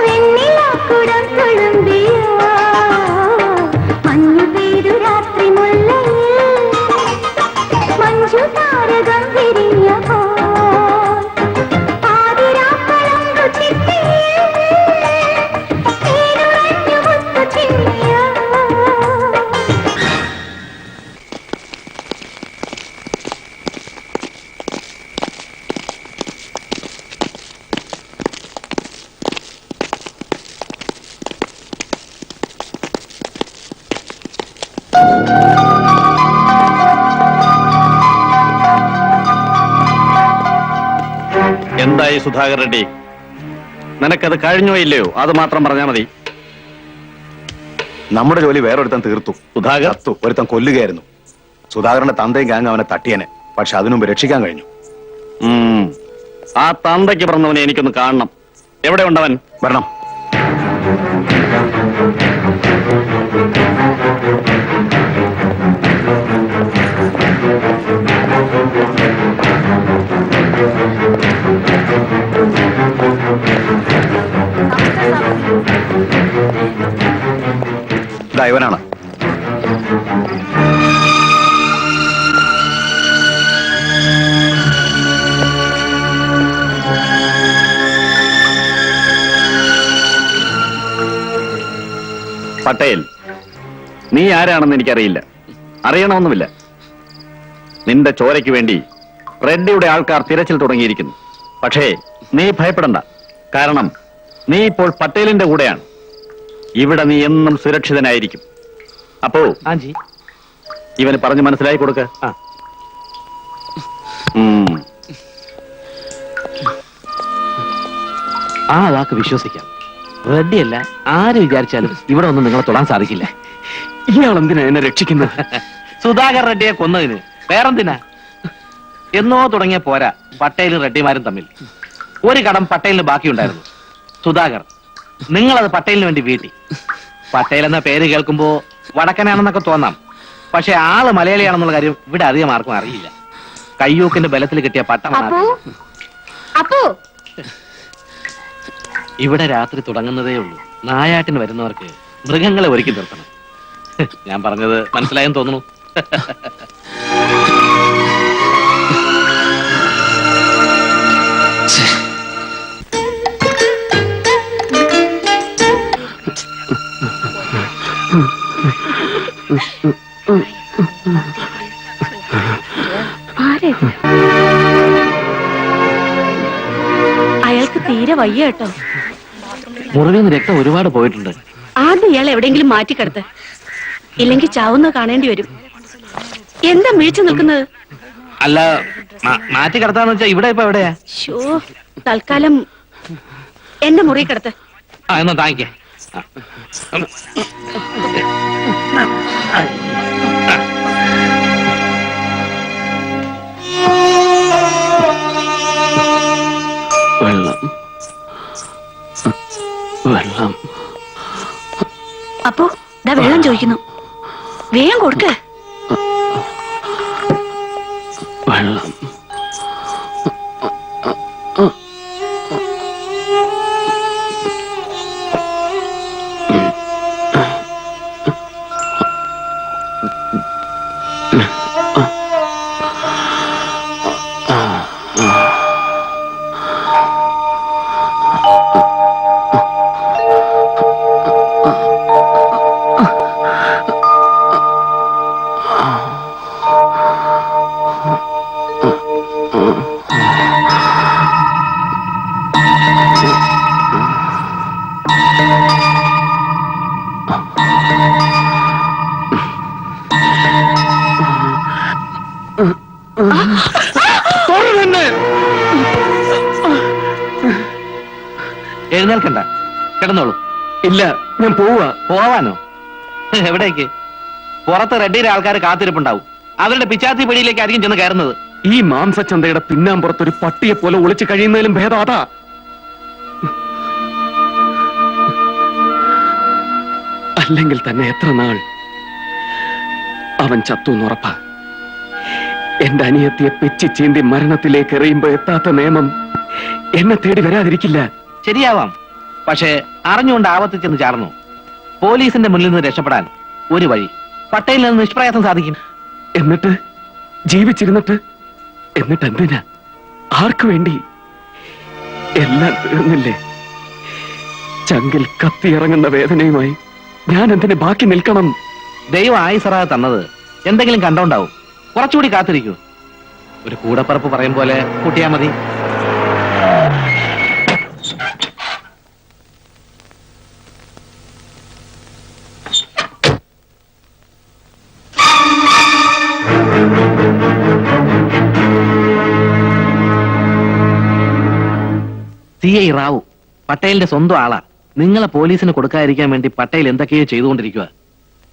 വെണ്ണിലാക്കുടം തുളുമ്പിയോ മഞ്ഞു പെയ്തു രാത്രി മുല്ലയിൽ മഞ്ജു താരകം വിരിഞ്ഞപ്പോ പാതിരാപ്പളങ്കു ചിത്തിയിൽ തേനുറഞ്ഞു മുത്തു ചിന്നിയോ. എന്തായി സുധാകർ റെഡ്ഡി? നിനക്കത് കഴിഞ്ഞോ ഇല്ലയോ അത് മാത്രം പറഞ്ഞാൽ മതി. നമ്മുടെ ജോലി വേറൊരുത്തൻ തീർത്തു. സുധാകർ ഒരുത്തൻ കൊല്ലുകയായിരുന്നു. സുധാകരന്റെ തന്തയും ഗാങ് അവനെ തട്ടിയനെ. പക്ഷെ അതിനുമുമ്പ് രക്ഷിക്കാൻ കഴിഞ്ഞു. ആ തന്തയ്ക്ക് പറഞ്ഞവനെ എനിക്കൊന്ന് കാണണം. എവിടെ ഉണ്ടവൻ? വരണം. ഇവനാണ്. പട്ടേൽ, നീ ആരാണെന്ന് എനിക്കറിയില്ല, അറിയണമെന്നുമില്ല. നിന്റെ ചോരയ്ക്ക് വേണ്ടി റെഡ്ഡിയുടെ ആൾക്കാർ തിരച്ചിൽ തുടങ്ങിയിരിക്കുന്നു. പക്ഷേ നീ ഭയപ്പെടണ്ട. കാരണം നീ ഇപ്പോൾ പട്ടേലിന്റെ കൂടെയാണ്. ഇവിടെ നീ എന്നും സുരക്ഷിതനായിരിക്കും. അപ്പോ ഇവന് പറഞ്ഞു മനസ്സിലാക്കി കൊടുക്ക. ആ വാക്ക് വിശ്വസിക്കാം. റെഡ്ഡിയല്ല ആര് വിചാരിച്ചാലും ഇവിടെ ഒന്നും നിങ്ങളെ തൊടാൻ സാധിക്കില്ല. ഇയാൾ എന്തിനാ എന്നെ രക്ഷിക്കുന്നത്? സുധാകർ റെഡ്ഡിയെ കൊന്നതിന് വേറെന്തിനാ? എന്നോ തുടങ്ങിയ പോരാ പട്ടേലും റെഡ്ഡിമാരും തമ്മിൽ ഒരു കടം പട്ടേലിന് ബാക്കിയുണ്ടായിരുന്നു. സുധാകർ, നിങ്ങളത് പട്ടേലിന് വേണ്ടി വീട്ടി. പട്ടേൽ എന്ന പേര് കേൾക്കുമ്പോ വടക്കനാണെന്നൊക്കെ തോന്നാം. പക്ഷെ ആള് മലയാളിയാണെന്നുള്ള കാര്യം ഇവിടെ അധികം ആർക്കും അറിയില്ല. കയ്യൂക്കിന്റെ ബലത്തിൽ കിട്ടിയ പട്ടമാണ്. ഇവിടെ രാത്രി തുടങ്ങുന്നതേ ഉള്ളൂ. നായാട്ടിന് വരുന്നവർക്ക് മൃഗങ്ങളെ ഒരുക്കി നിർത്തണം. ഞാൻ പറഞ്ഞത് മനസ്സിലായെന്ന് തോന്നുന്നു. അയാൾക്ക് തീരെ വയ്യ കേട്ടോ. മുറിവിൽ നിന്ന് രക്തം ഒരുപാട് പോയിട്ടുണ്ട്. ആദ്യം ഇയാൾ എവിടെയെങ്കിലും മാറ്റിക്കിടത്ത്, ഇല്ലെങ്കിൽ ചാവുന്ന കാണേണ്ടി വരും. എന്താ മിഴിച്ചു നിൽക്കുന്നത്? അല്ല, മാറ്റി കിടത്താന്ന് വെച്ചാ ഇവിടെ ഇപ്പൊ എവിടെയാ? ഷോ, തൽക്കാലം എന്റെ മുറി കിടത്ത്. എന്നാ താങ്ങിക്കേ. വെള്ളം വെള്ളം. അപ്പോ ദാ വെള്ളം ചോദിക്കുന്നു, വേഗം കൊടുക്ക. വെള്ളം. എഴുന്നേൽക്കണ്ട, കിടന്നോളൂ. ഇല്ല, ഞാൻ പോവാ. പോവാനോ? എവിടേക്ക്? പുറത്ത് റെഡ്ഡിയുടെ ആൾക്കാർ കാത്തിരിപ്പുണ്ടാവും. അവരുടെ പിച്ചാത്തി പിടിയിലേക്ക് ആയിരിക്കും ചെന്ന് കയറുന്നത്. ഈ മാംസച്ചന്തയുടെ പിന്നാമ്പുറത്തൊരു പട്ടിയെ പോലെ ഒളിച്ചു കഴിയുന്നതിലും ഭേദം അതാ. അല്ലെങ്കിൽ തന്നെ എത്ര നാൾ അവൻ ചത്തു എന്നുറപ്പാ. എന്റെ അനിയത്തിയെ പെച്ചി ചീന്തി മരണത്തിലേക്ക് എറിയുമ്പോ എത്താത്ത നിയമം എന്നെ തേടി വരാതിരിക്കില്ല. ശരിയാവാം, പക്ഷേ അറിഞ്ഞുകൊണ്ട് ആപത്തിൽ ചെന്ന് ചാർന്നു. പോലീസിന്റെ മുന്നിൽ നിന്ന് രക്ഷപ്പെടാൻ ഒരു വഴി, പട്ടേലിൽ നിന്ന് നിഷ്പ്രയാസം സാധിക്കും. എന്നിട്ട് ജീവിച്ചിരുന്നിട്ട് എന്തിനാ? ആർക്കു വേണ്ടി? എല്ലാം തീർന്നില്ലേ? ചങ്കിൽ കത്തിയിറങ്ങുന്ന വേദനയുമായി ഞാൻ എന്തിന് ബാക്കി നിൽക്കണം? ദൈവം ആയിസറാ തന്നത് എന്തെങ്കിലും കണ്ടോണ്ടാവും. കുറച്ചുകൂടി കാത്തിരിക്കൂ. ഒരു കൂടപ്പറപ്പ് പറയും പോലെ കൂട്ടിയാ മതി. CI റാവു പട്ടേലിന്റെ സ്വന്തം ആളാ. നിങ്ങളെ പോലീസിന് കൊടുക്കാതിരിക്കാൻ വേണ്ടി പട്ടേൽ എന്തൊക്കെയോ ചെയ്തുകൊണ്ടിരിക്കുക.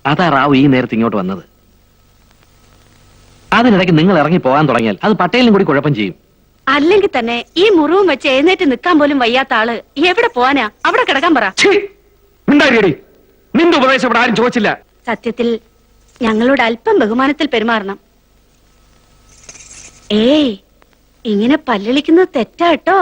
അതാ റാവു ഈ നേരത്തെ ഇങ്ങോട്ട് വന്നത്. അതിനിടയ്ക്ക് നിങ്ങൾ ഇറങ്ങി പോകാൻ തുടങ്ങിയാൽ അത് പട്ടേലിനും കൂടി കുഴപ്പം ചെയ്യും. അല്ലെങ്കിൽ തന്നെ ഈ മുറിവും വെച്ച് എഴുന്നേറ്റ് നിൽക്കാൻ പോലും വയ്യാത്ത ആള് എവിടെ പോവാനാ? അവിടെ കിടക്കാൻ പറ. നിന്റെ ഉപദേശം ഇവിടെ ആരും ചോദിച്ചില്ല. സത്യത്തിൽ ഞങ്ങളോട് അല്പം ബഹുമാനത്തിൽ പെരുമാറണം. ഏയ്, ഇങ്ങനെ പല്ലളിക്കുന്നത് തെറ്റാട്ടോ.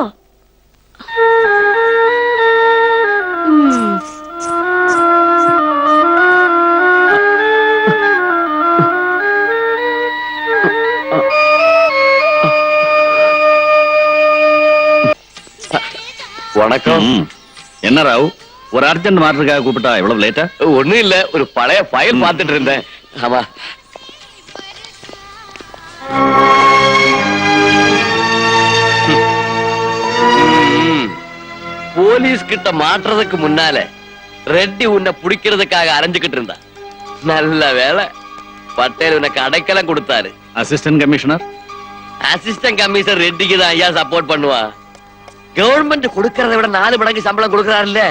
வணக்கம். என்ன ராவ், ஒரு அர்ஜென்ட் மாற்றத்துக்காக கூப்பிட்டா எவ்வளவு லேட்டா? ஒண்ணும் இல்ல, ஒரு பழைய ஃபைல் பார்த்துட்டு இருந்தேன். ஆமா, போலீஸ் கிட்ட மாற்றுறதுக்கு முன்னால ரெட்டி உன்னை பிடிக்கிறதுக்காக அரைஞ்சுக்கிட்டு இருந்தா. நல்ல வேலை, பட்டேல் உனக்கு அடைக்கலம் கொடுத்தாரு. Assistant commissioner? அசிஸ்டன்ட் கமிஷனர் ரெட்டிக்கு தான் ஐயா சப்போர்ட் பண்ணுவா. கவர்மெண்ட் கொடுக்கறத விட 4 மடங்கு சம்பளம் கொடுக்கறாருல்ல.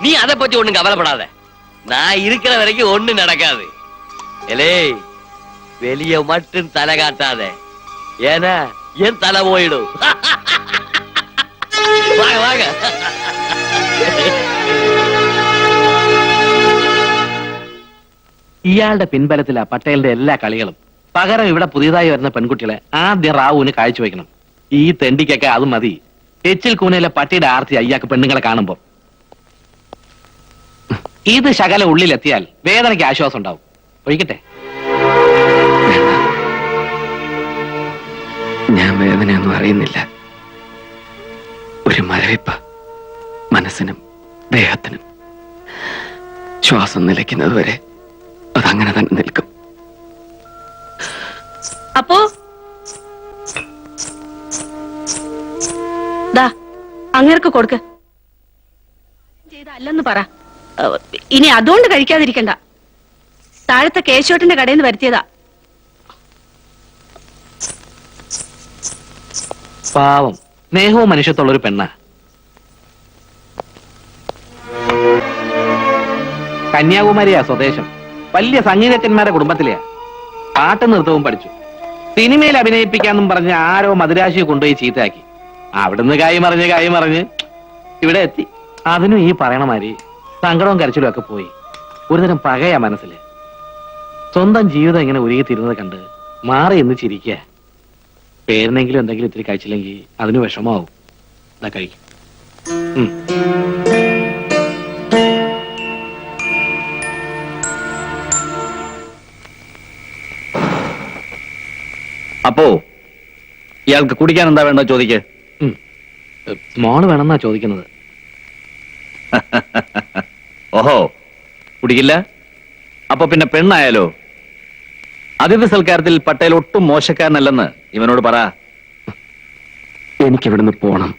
நீ அதை பத்தி ஒண்ணும் கவலைப்படாத. நான் இருக்கிற வரைக்கும் ஒண்ணும் நடக்காது. எலே, வெளிய மட்டும் தலை காட்டாத, ஏன்னா என் தலை போயிடும். வாங்க வாங்க. ഇയാളുടെ പിൻബലത്തിലാ പട്ടേലിന്റെ എല്ലാ കളികളും. പകരം ഇവിടെ പുതിയതായി വരുന്ന പെൺകുട്ടികളെ ആദ്യം റാവുവിന് കാഴ്ചവെക്കണം. ഈ തെണ്ടിക്കൊക്കെ അത് മതി. എച്ചിൽ കൂനയിലെ പട്ടിയുടെ ആർത്തി അയ്യാക്ക് പെണ്ണുങ്ങളെ കാണുമ്പോ. ഇത് ശകല ഉള്ളിലെത്തിയാൽ വേദനയ്ക്ക് ആശ്വാസം ഉണ്ടാവും. ഒഴിക്കട്ടെ. ഞാൻ വേദനയൊന്നും അറിയുന്നില്ല. ഒരു മരവിപ്പ മനസ്സിനും ദേഹത്തിനും. ശ്വാസം നിലയ്ക്കുന്നത് വരെ അതങ്ങനെ തന്നെ നിൽക്കും. അപ്പോ ദാ അങ്ങേർക്ക് കൊടുക്ക. ചെയ്തല്ലെന്ന് പറ. ഇനി അതുകൊണ്ട് കഴിക്കാതിരിക്കണ്ട. താഴത്തെ കേശവട്ടിന്റെ കടയിൽ നിന്ന് വരുത്തിയതാ. പാവം, സ്നേഹവും മനുഷ്യത്തുള്ള ഒരു പെണ്ണ. കന്യാകുമാരിയാ സ്വദേശം. വലിയ സംഗീതജ്ഞന്മാരുടെ കുടുംബത്തിലെയാ. പാട്ട് നൃത്തവും പഠിച്ചു. സിനിമയിൽ അഭിനയിപ്പിക്കാന്നും പറഞ്ഞ് ആരോ മദിരാശിയെ കൊണ്ടുപോയി ചീത്തയാക്കി. അവിടുന്ന് കായ് മറിഞ്ഞ് ഇവിടെ എത്തി. അതിനും ഈ പറയണ മാതിരി സങ്കടവും കരച്ചിലും ഒക്കെ പോയി. ഒരുതരം പകയാ മനസ്സില്. സ്വന്തം ജീവിതം ഇങ്ങനെ ഉരുകിത്തിരുന്നത് കണ്ട് മാറി എന്ന് ചിരിക്കുക. പേരിനെങ്കിലും എന്തെങ്കിലും ഇത്തിരി കഴിച്ചില്ലെങ്കിൽ അതിന് വിഷമാവും. എന്നാ കഴിക്കും. അപ്പോ ഇയാൾക്ക് കുടിക്കാൻ എന്താ വേണ്ടോ ചോദിക്കേ. സ്മോള് വേണമെന്നാ ചോദിക്കുന്നത്. ഓഹോ, കുടിക്കില്ല? അപ്പൊ പിന്നെ പെണ്ണായാലോ? അതിഥി സൽക്കാരത്തിൽ പട്ടേൽ ഒട്ടും മോശക്കാരനല്ലെന്ന് ഇവനോട് പറ. എനിക്കിവിടുന്ന് പോണം,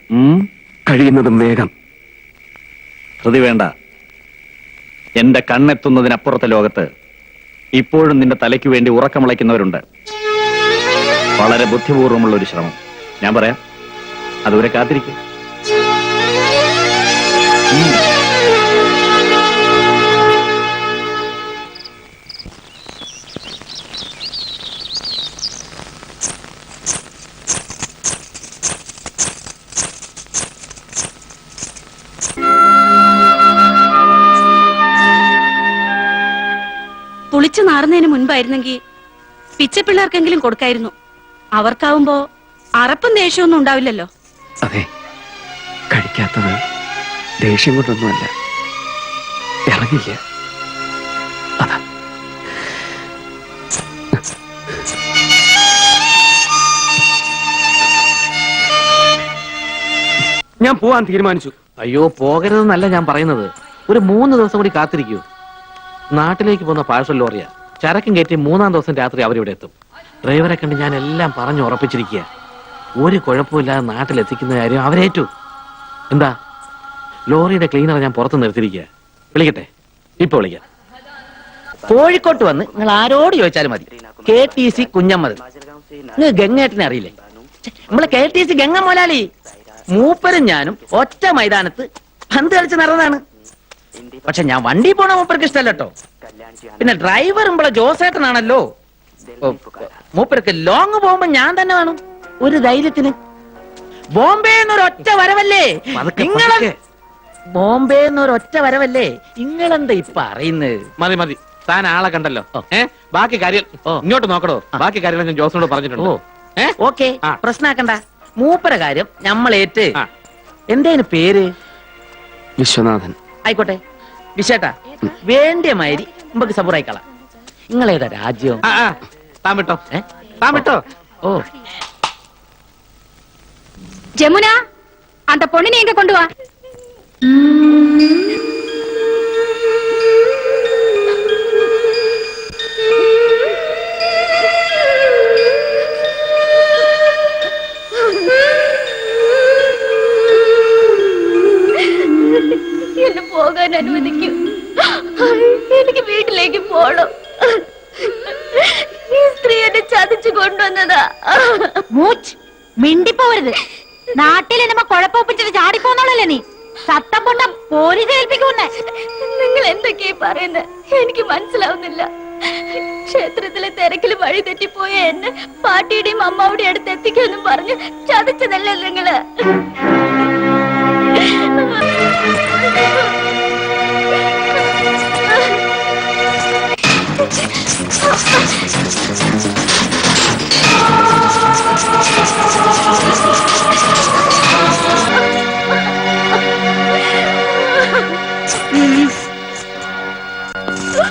കഴിയുന്നതും വേഗം. ധൃതി വേണ്ട. എന്റെ കണ്ണെത്തുന്നതിനപ്പുറത്തെ ലോകത്ത് ഇപ്പോഴും നിന്റെ തലയ്ക്ക് വേണ്ടി ഉറക്കമുളയ്ക്കുന്നവരുണ്ട്. വളരെ ബുദ്ധിപൂർവമുള്ള ഒരു ശ്രമം. ഞാൻ പറയാം, അതുവരെ കാത്തിരിക്കും. പുളിച്ചു നാറുന്നതിന് മുൻപായിരുന്നെങ്കിൽ പിച്ചപ്പിള്ളേർക്കെങ്കിലും കൊടുക്കായിരുന്നു. അവർക്കാവുമ്പോ അറപ്പും ദേഷ്യമൊന്നും ഉണ്ടാവില്ലല്ലോ. അതെ, കഴിക്കാത്തത് ദേഷ്യം കൊണ്ടൊന്നുമല്ല, ഇറങ്ങില്ല. അതാ ഞാൻ പോവാൻ തീരുമാനിച്ചു. അയ്യോ പോകരുതെന്നല്ല ഞാൻ പറയുന്നത്. ഒരു 3 ദിവസം കൂടി കാത്തിരിക്കൂ. നാട്ടിലേക്ക് പോകുന്ന പാഴ്സൽ ലോറിയാ. ചരക്കും കയറ്റി 3-ാം ദിവസം രാത്രി അവരിവിടെ എത്തും. ഡ്രൈവറെ കണ്ട് ഞാൻ എല്ലാം പറഞ്ഞു ഉറപ്പിച്ചിരിക്കുക. ഒരു കുഴപ്പമില്ലാതെ നാട്ടിലെത്തിക്കുന്ന കാര്യം അവരേറ്റു. എന്താ, ലോറിയുടെ ക്ലീനറെ ഞാൻ പുറത്ത് നിർത്തിയിരിക്കുക. വിളിക്കട്ടെ? ഇപ്പൊ വിളിക്കാം. കോഴിക്കോട്ട് വന്ന് നിങ്ങൾ ആരോട് ചോദിച്ചാലും മതി. KTC കുഞ്ഞമ്മദ്. നിങ്ങൾ ഗംഗേട്ടനെ അറിയില്ലേ? നമ്മളെ KTC ഗംഗ മോലാലി. മൂപ്പരും ഞാനും ഒറ്റ മൈതാനത്ത് പന്ത് കളിച്ച് നടന്നതാണ്. പക്ഷെ ഞാൻ വണ്ടി പോണ മൂപ്പർക്ക് ഇഷ്ടമല്ല കേട്ടോ. പിന്നെ ഡ്രൈവർ നമ്മളെ ജോസേട്ടനാണല്ലോ. മൂപ്പർക്ക് ലോങ് പോകുമ്പോ ഞാൻ തന്നെ വേണം ഒരു ധൈര്യത്തിന്. ബോംബെ എന്നൊരൊറ്റ വരവല്ലേ നിങ്ങളെ, ബോംബെ എന്നൊരൊറ്റ വരവല്ലേ നിങ്ങളെന്താ ഇപ്പൊ അറിയുന്നത്? മതി മതി, താൻ ആളെ കണ്ടല്ലോ. ബാക്കി കാര്യം ഇങ്ങോട്ട് നോക്കടോ. ബാക്കി കാര്യം ഞാൻ ജോസിനോട് പറഞ്ഞിട്ടുണ്ടോ? ഓക്കെ, പ്രശ്നമാക്കണ്ട. മൂപ്പര കാര്യം ഞമ്മളേറ്റ്. എന്തേന് പേര്? വിശ്വനാഥൻ. ആയിക്കോട്ടെ വിശേട്ടാ, വേണ്ടിയ മാതിരി നമുക്ക് സബൂറായിക്കളാം. നിങ്ങളേതാ രാജ്യം? താൻ വിട്ടോ, താൻ വിട്ടോ. ഓ ജമുന, அந்த பொண்ணு எங்க கொண்டு வா. എന്നെ പോകാൻ അനുവദിക്കൂ. എനിക്ക് വീട്ടിലേക്ക് പോണം. ഈ സ്ത്രീ എന്നെ ചതിച്ചു കൊണ്ടുവന്നതാ. മിണ്ടിപ്പോവരുത്. നാട്ടിലെ നമ്മ കുഴപ്പപ്പിച്ചിട്ട് ചാടിപ്പോന്നോളല്ലേ നീ? സത്തം പൊണ്ണ പോലീസ് ഏൽപ്പിക്കുന്നേ. നിങ്ങൾ എന്തൊക്കെയാ പറയുന്നത്? എനിക്ക് മനസ്സിലാവുന്നില്ല. ക്ഷേത്രത്തിലെ തിരക്കിൽ വഴി തെറ്റിപ്പോയ എന്നെ പാട്ടിയുടെയും അമ്മാവുടെയും അടുത്ത് എത്തിക്കുമെന്നും പറഞ്ഞ് ചതിച്ചതല്ലേ നിങ്ങള്?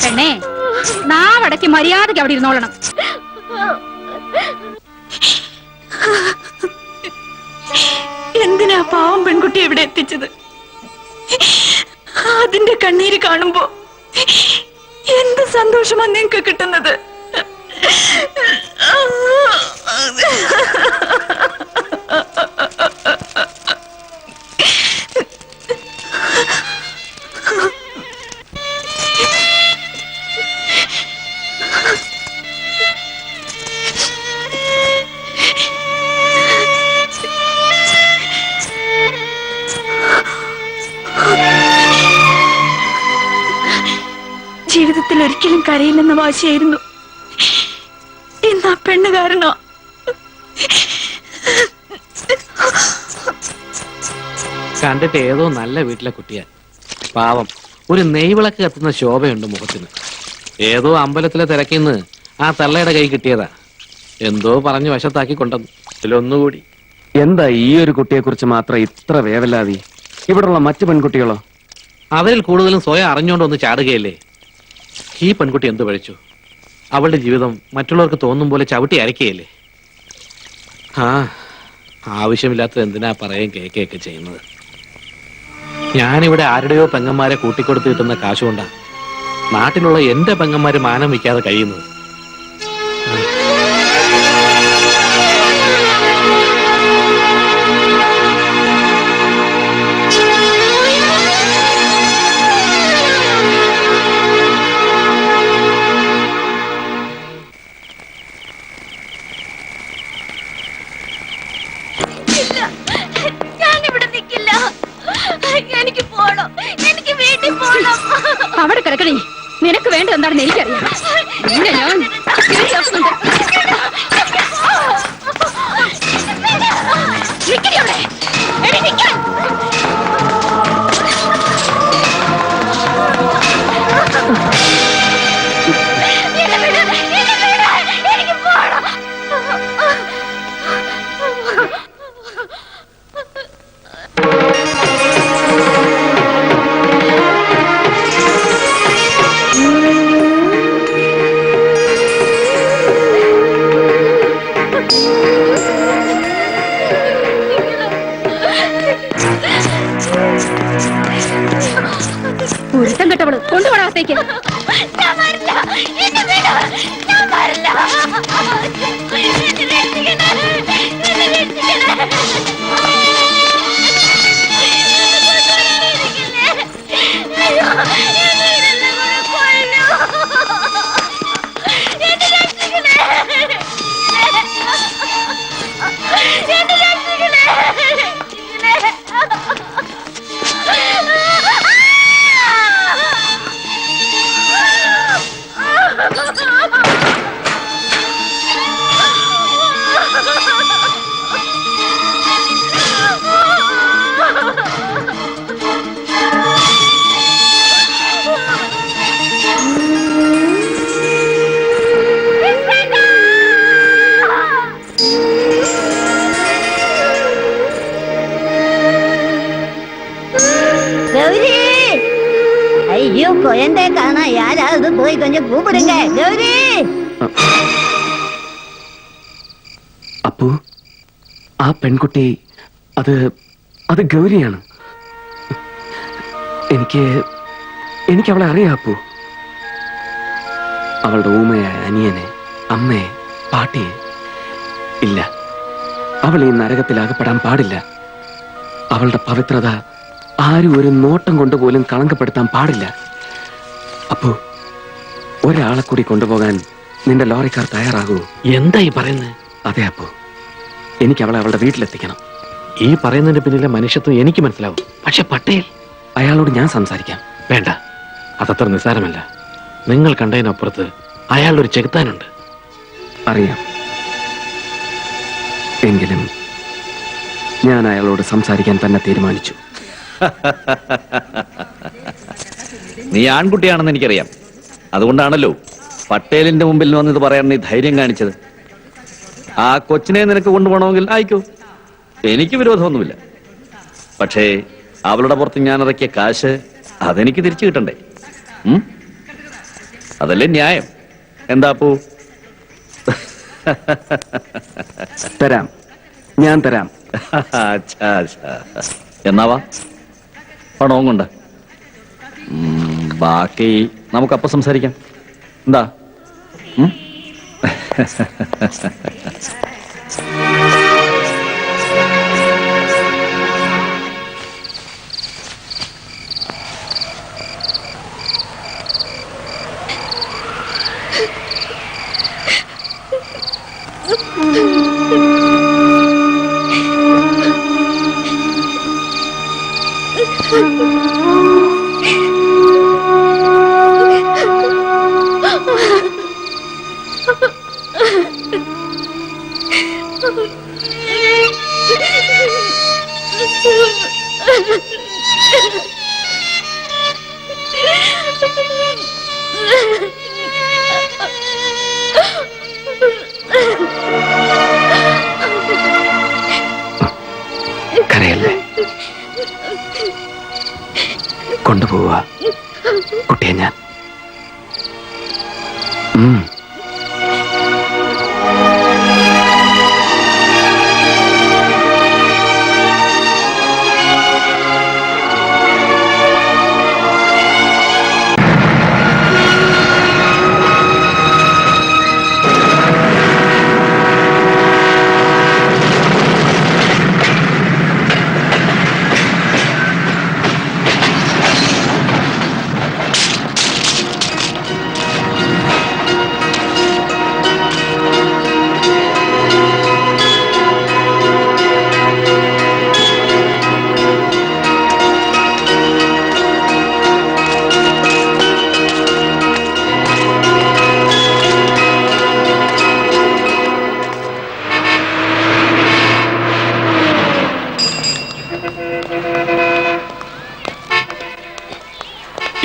പെണ്ണേ, നാവടക്കി മര്യാദയ്ക്ക് അവിടെ ഇരുന്നോളണം. എന്തിനാ പാവം പെൺകുട്ടി ഇവിടെ എത്തിച്ചത്? അതിന്റെ കണ്ണീര് കാണുമ്പോ എന്ത് സന്തോഷമാ നിങ്ങക്ക് കിട്ടുന്നത്? ജീവിതത്തിൽ ഒരിക്കലും കരയില്ലെന്ന വാശിയായിരുന്നു. എന്നാ പെണ്ണ് കാരണോ? കണ്ടിട്ട് ഏതോ നല്ല വീട്ടിലെ കുട്ടിയാ. പാവം, ഒരു നെയ്വിളക്ക് കത്തുന്ന ശോഭയുണ്ട് മുഖത്തിന്. ഏതോ അമ്പലത്തിലെ തിരക്കിന്ന് ആ തള്ളയുടെ കൈ കിട്ടിയതാ. എന്തോ പറഞ്ഞു വശത്താക്കി കൊണ്ടുവന്നു. ഇതിലൊന്നുകൂടി. എന്താ ഈ ഒരു കുട്ടിയെ കുറിച്ച് മാത്രം ഇത്ര വേവലാതി? ഇവിടുള്ള മറ്റു പെൺകുട്ടികളോ? അവരിൽ കൂടുതലും സ്വയം അറിഞ്ഞുകൊണ്ടൊന്ന് ചാടുകയല്ലേ. ഈ പെൺകുട്ടി എന്ത് പഴിച്ചു? അവളുടെ ജീവിതം മറ്റുള്ളവർക്ക് തോന്നും പോലെ ചവിട്ടി അരക്കുകയല്ലേ. ആവശ്യമില്ലാത്തത് എന്തിനാ പറയുകയും കേൾക്കുകയൊക്കെ ചെയ്യുന്നത്? ഞാനിവിടെ ആരുടെയോ പെങ്ങന്മാരെ കൂട്ടിക്കൊടുത്ത് കിട്ടുന്ന കാശുകൊണ്ടാ നാട്ടിലുള്ള എന്റെ പെങ്ങന്മാര് മാനം വയ്ക്കാതെ കഴിയുന്നത്. എനിക്ക് പോണം, എനിക്ക് വീട്ടിൽ പോണം. അവിടെ കിടക്കണേ, നിനക്ക് വേണ്ട എന്താണെന്ന് എനിക്കറിയാം. നിന്നെ ഞാൻ ശരിയാക്കുന്നുണ്ട്. നിക്കടി അവിടെ. എടി നിക്കാൻ. എനിക്ക് പോണം. കൊണ്ടുപോകത്തേക്ക്. ഞാൻ വരില്ല. എന്നെ വിട്. ഞാൻ വരില്ല. എന്നെ രക്ഷിക്കണേ. എന്നെ രക്ഷിക്കണേ. അയ്യോ, എന്നെ ഇതെല്ലാം കൂടെ കൊല്ലൂ. എന്നെ രക്ഷിക്കണേ. എന്നെ രക്ഷിക്കണേ. கௌரி, ஐயோ குழந்தை காணா, யாராவது போய் கொஞ்சம் கூப்பிடுங்க. கௌரி, അപ്പു, ആ പെൺകുട്ടി അത് ഗൗരിയാണ്. എനിക്ക് അവളെ അറിയാം അപ്പു. അവളുടെ ഊമയായ അനിയനെ, അമ്മയെ, പാട്ടിയെ. ഇല്ല, അവൾ ഈ നരകത്തിൽ അകപ്പെടാൻ പാടില്ല. അവളുടെ പവിത്രത ആരും ഒരു നോട്ടം കൊണ്ടുപോലും കളങ്കപ്പെടുത്താൻ പാടില്ല. അപ്പോ ഒരാളെ കൂടി കൊണ്ടുപോകാൻ നിന്റെ ലോറിക്കാർ തയ്യാറാകൂ? എന്തായി പറയുന്നത്? അതെ അപ്പോ, എനിക്ക് അവളെ അവളുടെ വീട്ടിലെത്തിക്കണം. ഈ പറയുന്നതിന്റെ പിന്നിലെ മനുഷ്യത്വം എനിക്ക് മനസ്സിലാവും. പക്ഷെ പട്ടേൽ, അയാളോട് ഞാൻ സംസാരിക്കാം. വേണ്ട, അതത്ര നിസ്സാരമല്ല. നിങ്ങൾ കണ്ടതിനപ്പുറത്ത് അയാളുടെ ഒരു ചെകുത്താനുണ്ട്. അറിയാം. എങ്കിലും ഞാൻ അയാളോട് സംസാരിക്കാൻ തന്നെ തീരുമാനിച്ചു. നീ ആൺകുട്ടിയാണെന്ന് എനിക്കറിയാം. അതുകൊണ്ടാണല്ലോ പട്ടേലിന്റെ മുമ്പിൽ വന്ന് ഇത് പറയാൻ നീ ധൈര്യം കാണിച്ചത്. ആ കൊച്ചിനെ നിനക്ക് കൊണ്ടുപോകണമെങ്കിൽ ആയിക്കോ, എനിക്ക് വിരോധമൊന്നുമില്ല. പക്ഷേ അവളുടെ പുറത്ത് ഞാൻ ഇറക്കിയ കാശ് അതെനിക്ക് തിരിച്ചു കിട്ടണ്ടേ? അതല്ലേ ന്യായം? എന്താ പോ? തരാം, ഞാൻ തരാം. എന്നാവാ, പണവും കൊണ്ട്. ബാക്കി നമുക്കപ്പം സംസാരിക്കാം. എന്താ? കരയല്ലേ, കൊണ്ടുപോവാ കുട്ടിയെ ഞാൻ.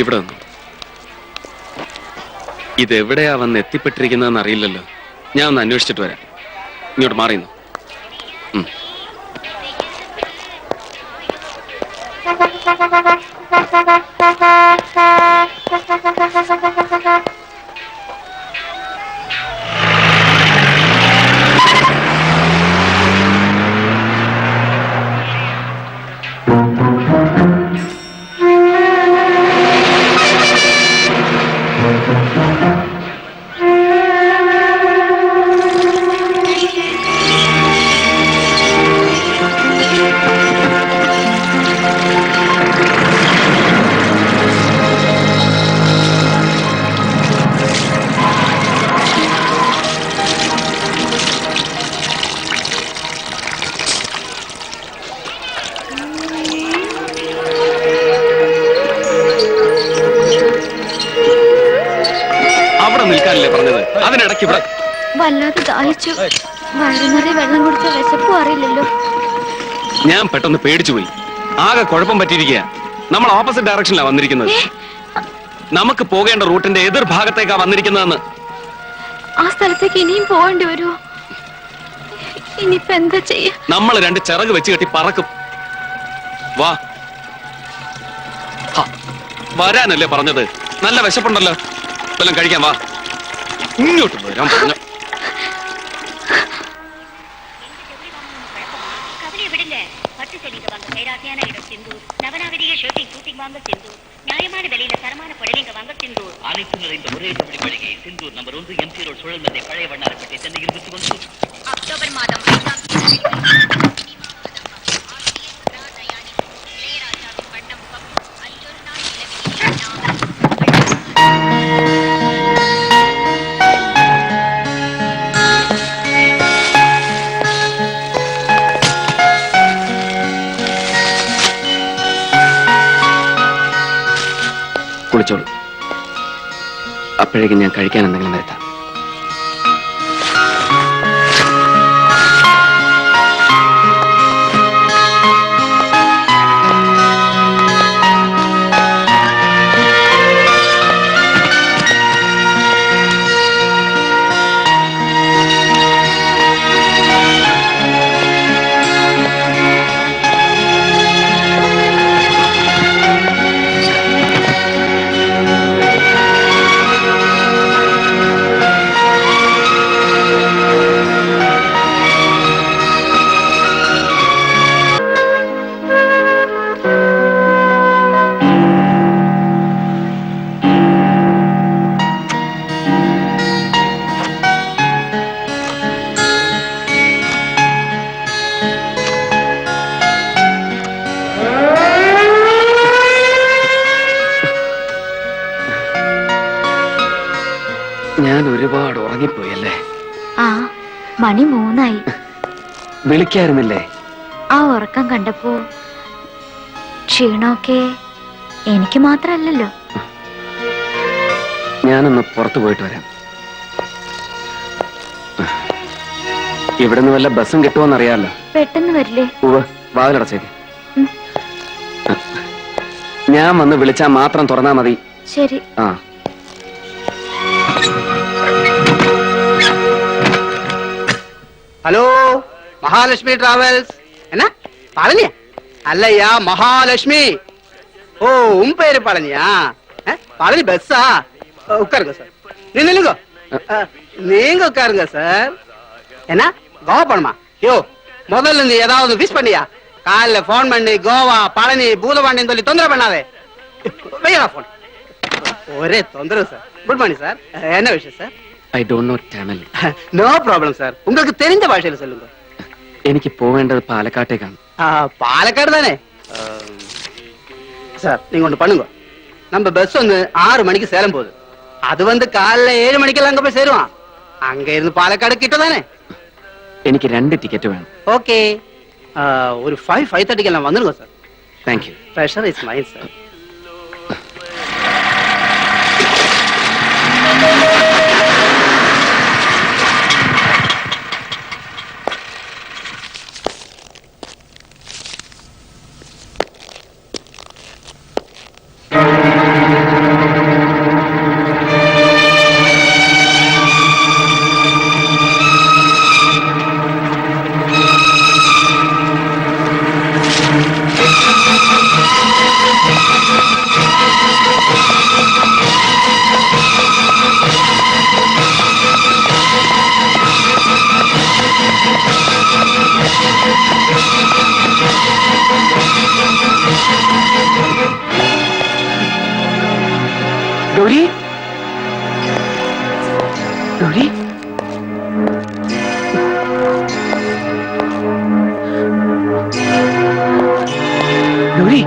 ഇവിടെ ഇതെവിടെയാ വന്ന് എത്തിപ്പെട്ടിരിക്കുന്നതെന്ന് അറിയില്ലല്ലോ. ഞാൻ ഒന്ന് അന്വേഷിച്ചിട്ട് വരാം. ഇങ്ങോട്ട് മാറിയുന്നു. അതിനിടയ്ക്ക് ഇവിടെ വല്ലാതെ ദാഹിച്ചു. വഴുന്നറി വെള്ളം കുടിച്ച വിശപ്പും അറിയില്ലല്ലോ. ഞാൻ പെട്ടെന്ന് പേടിച്ചു പോയി. ആകെ കുഴപ്പം പറ്റിയിരിക്കുക. നമ്മൾ ഓപ്പോസിറ്റ് ഡയറക്ഷനിലാണ് വന്നിരിക്കുന്നത്. നമുക്ക് പോകേണ്ട റൂട്ടിന്റെ എതിർ ഭാഗത്തേക്കാ വന്നിരിക്കുന്നതെന്ന്. ആ സ്ഥലത്തേക്ക് ഇനിയും പോകേണ്ടി വരുമോ? ഇനിയിപ്പോ എന്താ ചെയ്യാ? നമ്മൾ രണ്ട് ചിറക് വെച്ച് കെട്ടി പറക്കും. വാ, വരാനല്ലേ പറഞ്ഞത്? നല്ല വിശപ്പുണ്ടല്ലോ, വല്ലതും കഴിക്കാൻ. വാ, ഇങ്ങോട്ട് വരാൻ പറഞ്ഞു. நியாயமான விலையில தரமான புடவைங்க வாங்க சிந்தூர். அனைத்து நிறைந்த ஒரே தமிழ் மளிகை சிந்தூர் நம்பர் 1 எம்சி ரோட் சுழல்மந்தை பழைய வண்ணாரப்பேட்டை சென்னையில் விற்று கொண்டு அக்டோபர் மாதம் 5ஆம் தேதி കുളിച്ചോളൂ. അപ്പോഴേക്കും ഞാൻ കഴിക്കാൻ എന്തെങ്കിലും വരുത്താം. ഞാൻ ഒരുപാട് ഉറങ്ങിപ്പോയല്ലേ? ആ, മണി 3ആയി. വിളിക്കായിരുന്നില്ലേ? ആ ഉറക്കം കണ്ടപ്പോ ക്ഷീണമൊക്കെ എനിക്ക് മാത്രല്ലല്ലോ. ഞാനൊന്ന് പുറത്തു പോയിട്ട് വരാം. ഇവിടുന്ന് വല്ല ബസ്സും കിട്ടുമോന്നറിയാമല്ലോ. പെട്ടെന്ന് വരില്ലേ? ഉവ്വ്, വാതിലടച്ചേക്ക്. ഞാൻ വന്ന് വിളിച്ചാൽ മാത്രം തുറന്നാ മതി. ശരി. ആ, ஹலோ, மகாலட்சுமி டிராவல்ஸ். என்ன பழனியா? அல்லையா, மகாலட்சுமி. ஓ, உன் பேரு பழனியா? பழனி பஸ்ஸா? உட்காருங்க சார். நில்லுங்க, நீங்க உட்காருங்க சார். என்ன கோவா பணமா? யோ, முதல்ல நீ ஏதாவது விஷ் பண்ணியா? காலைல போன் பண்ணி கோவா பழனி பூதபாண்டின்னு சொல்லி தொந்தரவு பண்ணாதே. வையடா போன். ஒரே தொந்தரவு சார். Good morning sir. என்ன விஷயம் sir? I don't know Tamil. No problem sir. உங்களுக்கு தெரிஞ்ச பாஷையில சொல்லுங்க. എനിക്ക് പോവേണ്ടത് പാലക്കാട്ടേക്കാണ്. பாலக்காடு தானே சார்? நீங்க ஒண்ணு பண்ணுங்க. நம்ம பஸ் வந்து 6 மணிக்கு சேலம் போகுது. அது வந்து காலைல 7 மணிக்கெல்லாம் அங்க போய் சேருவான். அங்க இருந்து பாலக்காடு கிட்ட தானே? എനിക്ക് 2 ടിക്കറ്റ് വേണം. ஓகே, ஒரு 5:30 எல்லாம் வந்துருங்க sir. Thank you. Pressure is mind sir. Gauri, Gauri, Gauri.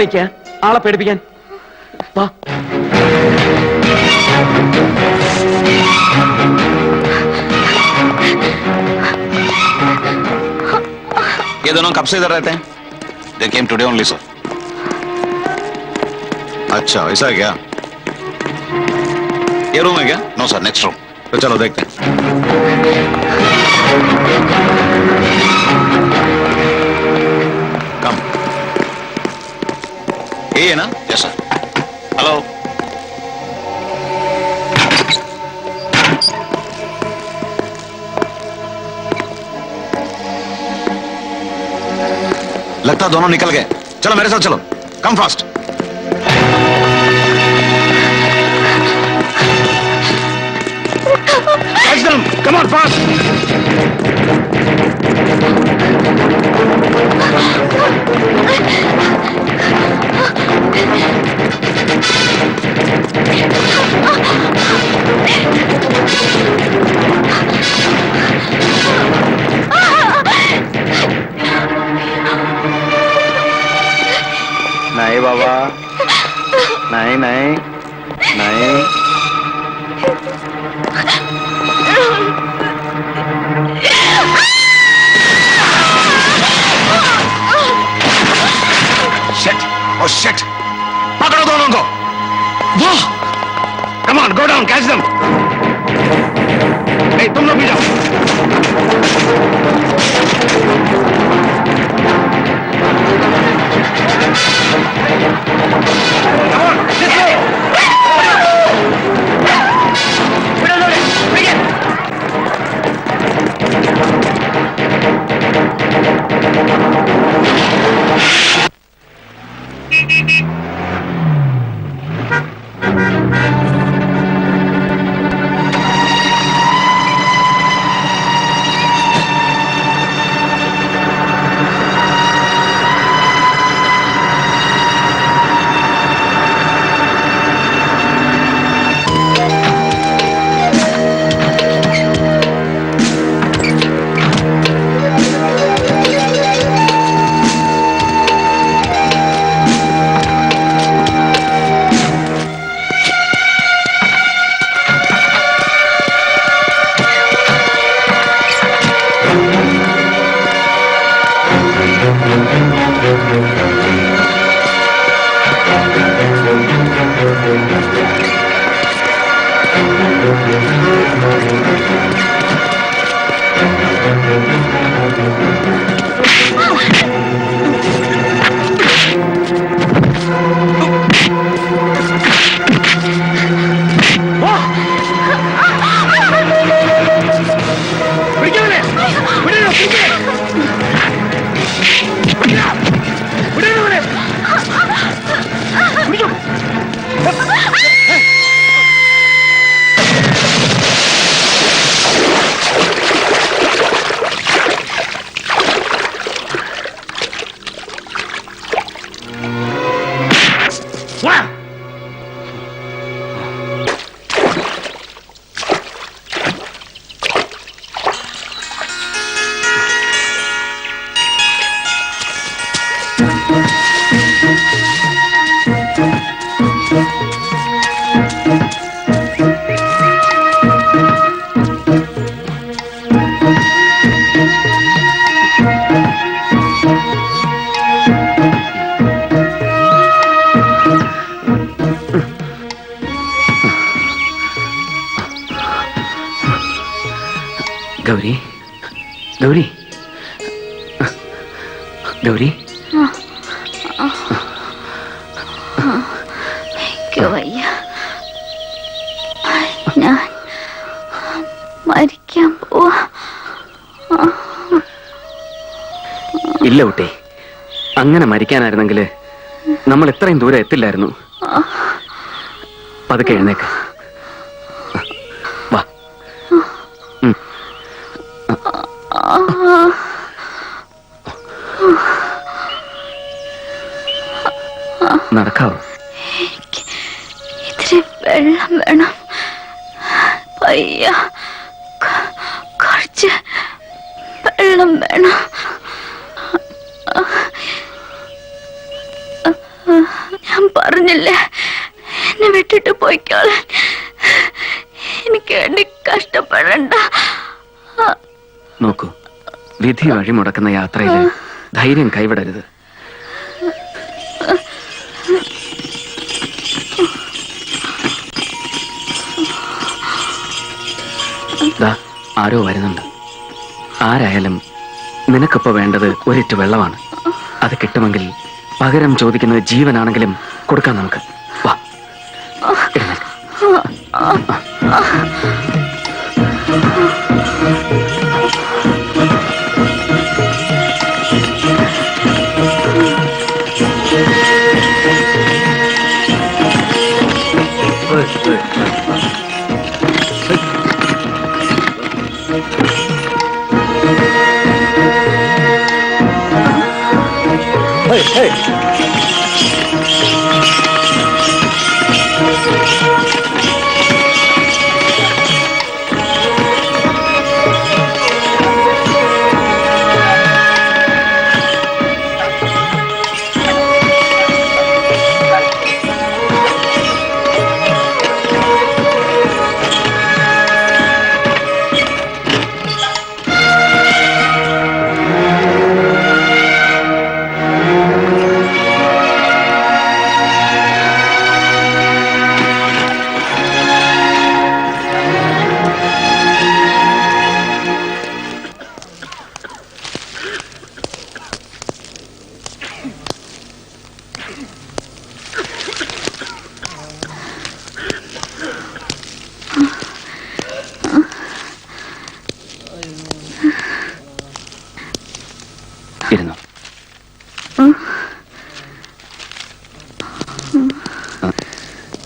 നിൽക്കുക ആളെ പേടിപ്പിക്കാൻ. വാ. ये दोनों कब से इधर रहते हैं? They came today only, sir. अच्छा, ऐसा है क्या? ये रूम है क्या? No sir, next room. तो चलो देखते हैं. कम. ये है ना? Yes sir. हेलो. लगता दोनों निकल गए. चलो मेरे साथ चलो. Come fast. Catch them. Come on fast. नहीं बाबा, नहीं नहीं नहीं. Shit! Oh shit! पकड़ो दोनों को. वाह! Come on, go down, catch them. Hey, तुम लोग भी जाओ. Come on, let's go. Bring it. Gauri Gauri Gauri क्यों भैया ഞാൻ മരിക്കാൻ പോവാ. ഇല്ല കുട്ടി, അങ്ങനെ മരിക്കാനായിരുന്നെങ്കിൽ നമ്മൾ ഇത്രയും ദൂരം എത്തില്ലായിരുന്നു. പതുക്കെ എഴുന്നേക്ക്. വാ. നടക്കാവോ? ഇത്തിരി വെള്ളം വേണം ഭയ്യ, കുറച്ച് വെള്ളം വേണം. ഞാൻ പറഞ്ഞില്ലേ എന്നെ വിട്ടിട്ട് പോയിക്കോളാൻ. എനിക്ക് വേണ്ടി കഷ്ടപ്പെടണ്ട. നോക്കൂ, വിധി വഴിമുടക്കുന്ന യാത്രയിൽ ധൈര്യം കൈവിടരുത്. ദാ ആരോ വരുന്നുണ്ട്. ആരായാലും നിനക്കിപ്പോ വേണ്ടത് ഒരിറ്റ് വെള്ളമാണ്. അത് കിട്ടുമെങ്കിൽ പകരം ചോദിക്കുന്നത് ജീവനാണെങ്കിലും കൊടുക്കാം നമുക്ക്. വാ, എഴുന്നേൽക്ക്. ഇരുന്നു.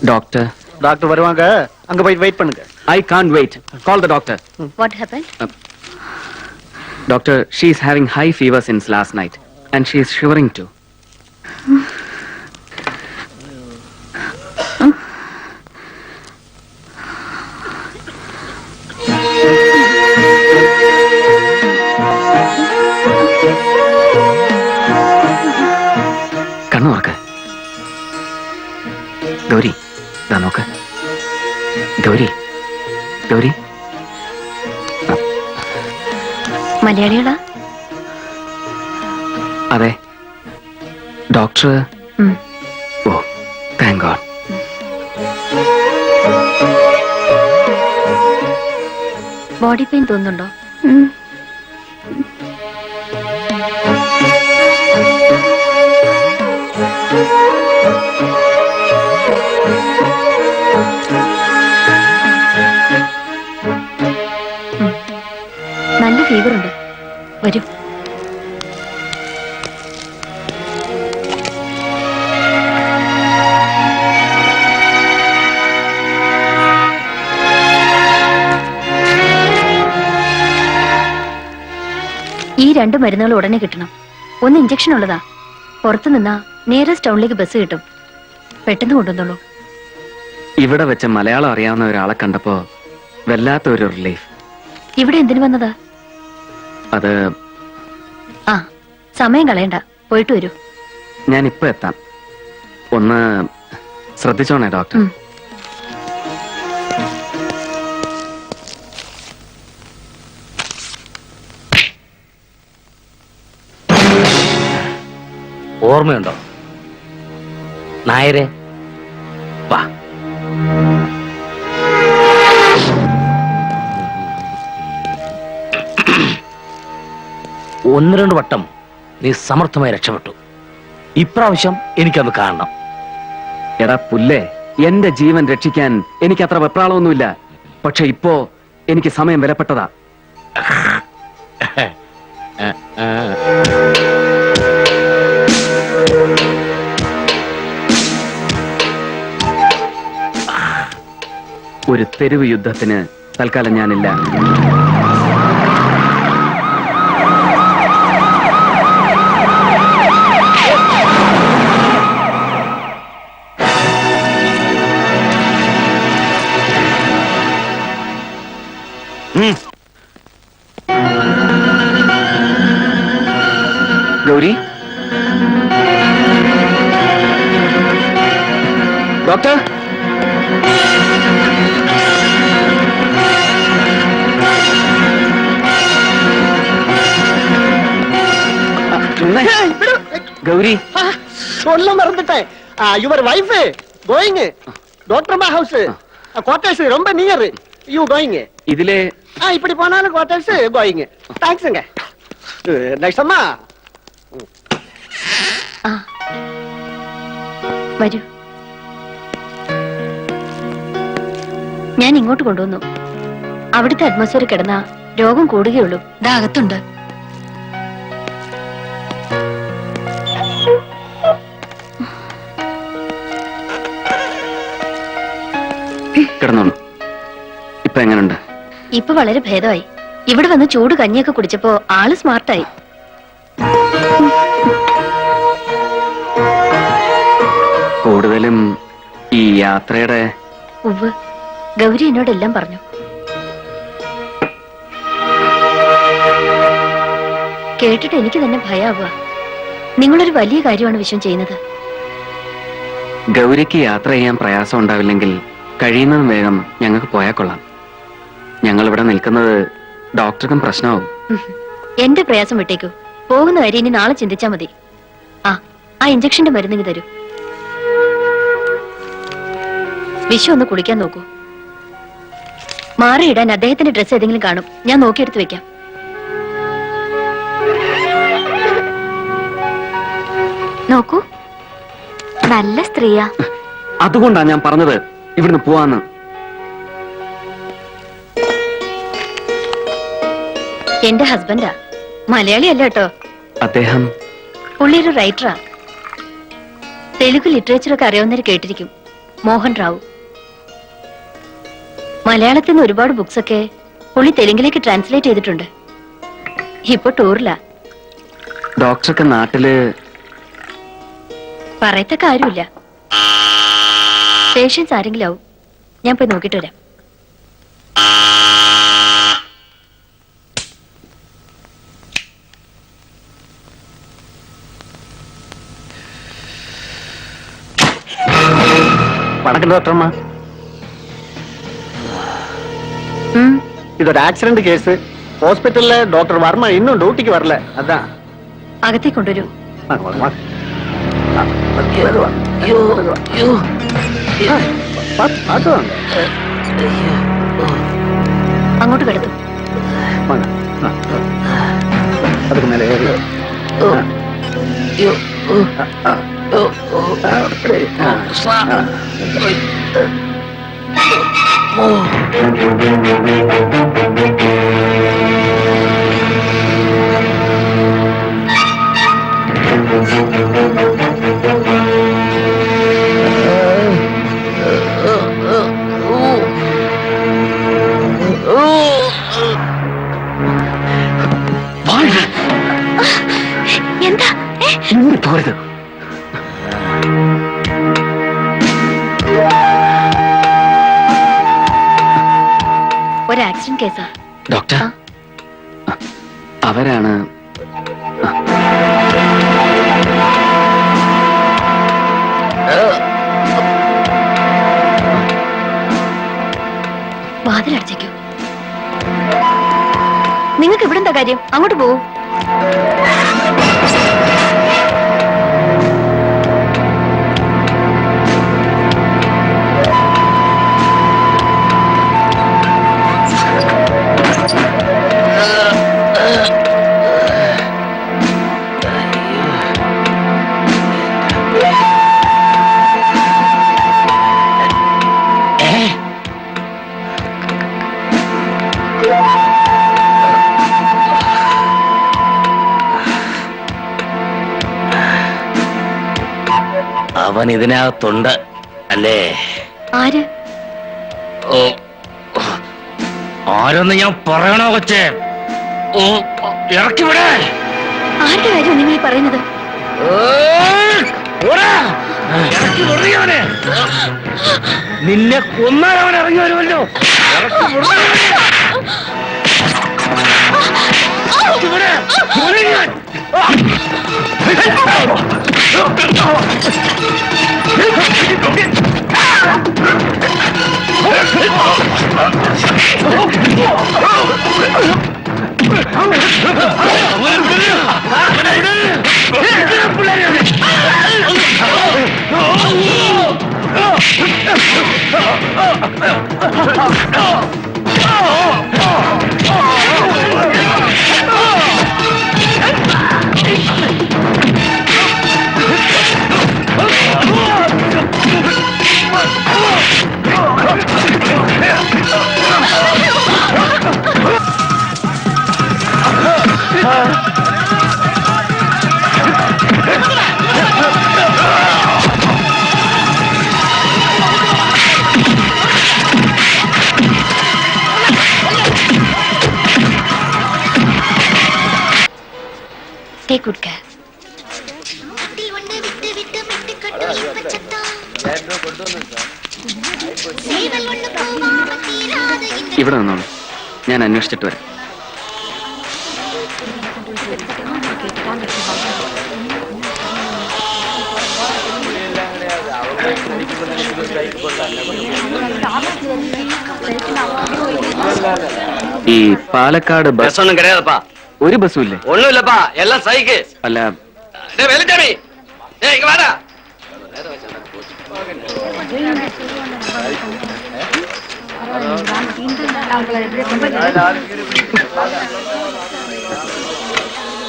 டாக்டர் டாக்டர் வருவாங்க, அங்க போய் வெயிட் பண்ணுங்க. I can't wait. Call the doctor. What happened? Doctor, she is having high fever since last night and she is shivering too. കണ്ണു നോക്ക്. ഗൗരി, ദാ നോക്ക്. ഗൗരി, ഗൗരി. മലയാളികളാ? അതെ. ഡോക്ടർ. ഓ, താങ്ക് ഗോഡ്. ബോഡി പെയിൻ തോന്നുന്നുണ്ടോ? നല്ല ഫീവർ ഉണ്ട്. വരൂ. ഈ 2 മരുന്നുകൾ ഉടനെ കിട്ടണം. ഒന്ന് ഇഞ്ചക്ഷൻ ഉള്ളതാ. പുറത്തു നിന്നാ നിയറസ്റ്റ് ടൗണിലേക്ക് ബസ് കിട്ടും. പെട്ടെന്ന് കൊണ്ടുവന്നോളൂ. ഇവിടെ വെച്ച് മലയാളം അറിയാവുന്ന ഒരാളെ കണ്ടപ്പോ വല്ലാത്തൊരു റിലീഫ്. ഇവിടെ എന്തിനു വന്നതാ? അത് ആ, സമയം കളയണ്ട, പോയിട്ട് വരൂ. ഞാൻ ഇപ്പൊ എത്താം. ഒന്ന് ശ്രദ്ധിച്ചോണേ ഡോക്ടർ. ഓർമ്മയുണ്ടോ നായരെ? വാ. ഒന്ന് 2 വട്ടം നീ സമർത്ഥമായി രക്ഷപ്പെട്ടു. ഇപ്രാവശ്യം എനിക്കത് കാണണം. എടാ പുല്ലേ, എന്റെ ജീവൻ രക്ഷിക്കാൻ എനിക്ക് അത്ര വെപ്രാളമൊന്നുമില്ല. പക്ഷെ ഇപ്പോ എനിക്ക് സമയം വിലപ്പെട്ടതാ. ഒരു തെരുവ് യുദ്ധത്തിന് തൽക്കാലം ഞാനില്ല. ഗൗരി, ഗൗരി சொல்ல மறந்துட்டேன். Your wife going doctor house quarters ரொம்ப நியர். You going. ഇതിലെ இப்படி போனாலும் குவார்டர்ஸ் கோயிங். தேங்க்ஸ்ங்க. நெக்ஸ்ட் அம்மா. വരൂ. ഞാൻ ഇങ്ങോട്ട് കൊണ്ടുവന്നു. അവിടുത്തെ അറ്റ്മോസ്ഫിയർ കിടന്ന രോഗം കൂടുകയുള്ളൂ. ദാ അകത്തുണ്ട്. കിടന്നോളൂ. ഇപ്പൊ എങ്ങനുണ്ട്? ഇപ്പൊ വളരെ ഭേദമായി. ഇവിടെ വന്ന് ചൂട് കഞ്ഞിയൊക്കെ കുടിച്ചപ്പോ ആള് സ്മാർട്ടായി. കൂടുതലും ഈ യാത്രയുടെ ഉവ്വ്, ഗൗരി എന്നോടെല്ലാം പറഞ്ഞു. കേട്ടിട്ട് എനിക്ക് തന്നെ ഭയാവുക. നിങ്ങളൊരു വലിയ കാര്യമാണ് വിശ്വം ചെയ്യുന്നത്. ഗൗരിക്ക് യാത്ര ചെയ്യാൻ പ്രയാസം ഉണ്ടാവില്ലെങ്കിൽ കഴിയുന്നതും വേഗം ഞങ്ങൾക്ക് പോയാൽ കൊള്ളാം. ഞങ്ങൾ ഇവിടെ നിൽക്കുന്നത് ഡോക്ടർക്കും പ്രശ്നമാവും. എന്റെ പ്രയാസം വിട്ടേക്കൂ. പോകുന്ന കാര്യം ഇനി നാളെ ചിന്തിച്ചാ മതി. ആ ഇഞ്ചക്ഷന്റെ മരുന്നിങ്ങ് തരൂ. വിശ്വ ഒന്ന് കുളിക്കാൻ നോക്കൂ. മാറിയിടാൻ അദ്ദേഹത്തിന്റെ ഡ്രസ്സ് ഏതെങ്കിലും കാണും. ഞാൻ നോക്കിയെടുത്ത് വെക്കാം. നോക്കൂ, നല്ല സ്ത്രീയാ. അതുകൊണ്ടാണ് ഞാൻ പറഞ്ഞത് ഇവിടുന്ന് പോവാന്ന്. എന്റെ ഹസ്ബൻഡാ. മലയാളി അല്ല കേട്ടോ. അദ്ദേഹം പുള്ളി ഒരു റൈറ്ററാ. തെലുഗു ലിറ്ററേച്ചറൊക്കെ അറിയാവുന്നവര് കേട്ടിരിക്കും. മോഹൻ റാവു. മലയാളത്തിൽ നിന്ന് ഒരുപാട് ബുക്സ് ഒക്കെ പുള്ളി തെലുങ്കിലേക്ക് ട്രാൻസ്ലേറ്റ് ചെയ്തിട്ടുണ്ട്. ഇപ്പൊ ടൂറിലാ. ഡോക്ടർക്ക് നാട്ടില് പറയത്ത കാര്യമില്ല. പേഷ്യൻസ് ആരെങ്കിലും ആവും. ഞാൻ പോയി നോക്കിട്ട് വരാം. வணக்கம் டாக்டர்மா. இது ஒரு ஆக்சிடென்ட் கேஸ். ஹாஸ்பிட்டல்ல டாக்டர் வர்மா இன்னும் டியூட்டிக்கு வரல. அதான் അകത്തേക്ക് കൊണ്ടുവരൂ. வாங்க வாங்க வாங்க. பார்த்து வாங்க. അങ്ങോട്ട് കിടത്തും. வாங்க. அதுக்கு மேலே ஏறி. എന്താ പോരുത്. ഒരു ആക്സിഡന്റ് കേസാ. ഡോക്ടർ അവരാണ്. വാതിലടച്ചേക്കൂ. നിങ്ങൾക്ക് ഇവിടെ എന്താ കാര്യം? അങ്ങോട്ട് പോകൂ. അവൻ ഇതിനകത്തുണ്ട് അല്ലേ? ആര്? ആരൊന്ന് ഞാൻ പറയണോ കൊച്ചേ? ഇറക്കി വിടെ. ആരുടെ കാര്യം നിങ്ങൾ ഈ പറയുന്നത്? നിന്നെ കൊന്നാൽ അവൻ ഇറങ്ങി വരുമല്ലോ. പിള്ളേരെ Take good care. ഇവിടെ നിന്നോളൂ, ഞാൻ അന്വേഷിച്ചിട്ട് വരാം. ഈ പാലക്കാട് ബസ് ഒന്നും കിടയാതപ്പാ, ഒരു ബസ്സും ഇല്ലേ? ഒന്നുമില്ലപ്പാ, എല്ലാം സൈക്ക്. അല്ല, വെളിച്ചടി വേടാ.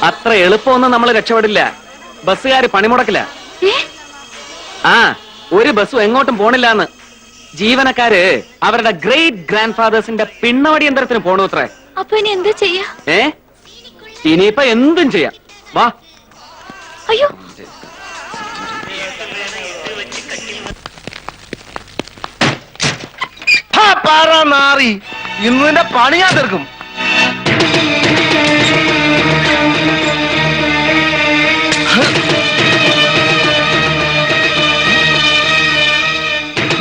അത്ര എളുപ്പമൊന്നും നമ്മൾ രക്ഷപ്പെടില്ല. ബസ്സുകാര് പണിമുടക്കില്ല. ആ, ഒരു ബസ്സും എങ്ങോട്ടും പോണില്ലാന്ന്. ജീവനക്കാര് അവരുടെ ഗ്രേറ്റ് ഗ്രാൻഡ് ഫാദേഴ്സിന്റെ പിണ്ണവടി യന്ത്രത്തിന് പോണു അത്രേ. അപ്പൊ ഇനി എന്താ ചെയ്യാ? ഇനിയിപ്പൊ എന്തും ചെയ്യാം. വാ. അയ്യോ, മാറി ഇന്നിന്റെ പണി ഞാൻ തീർക്കും.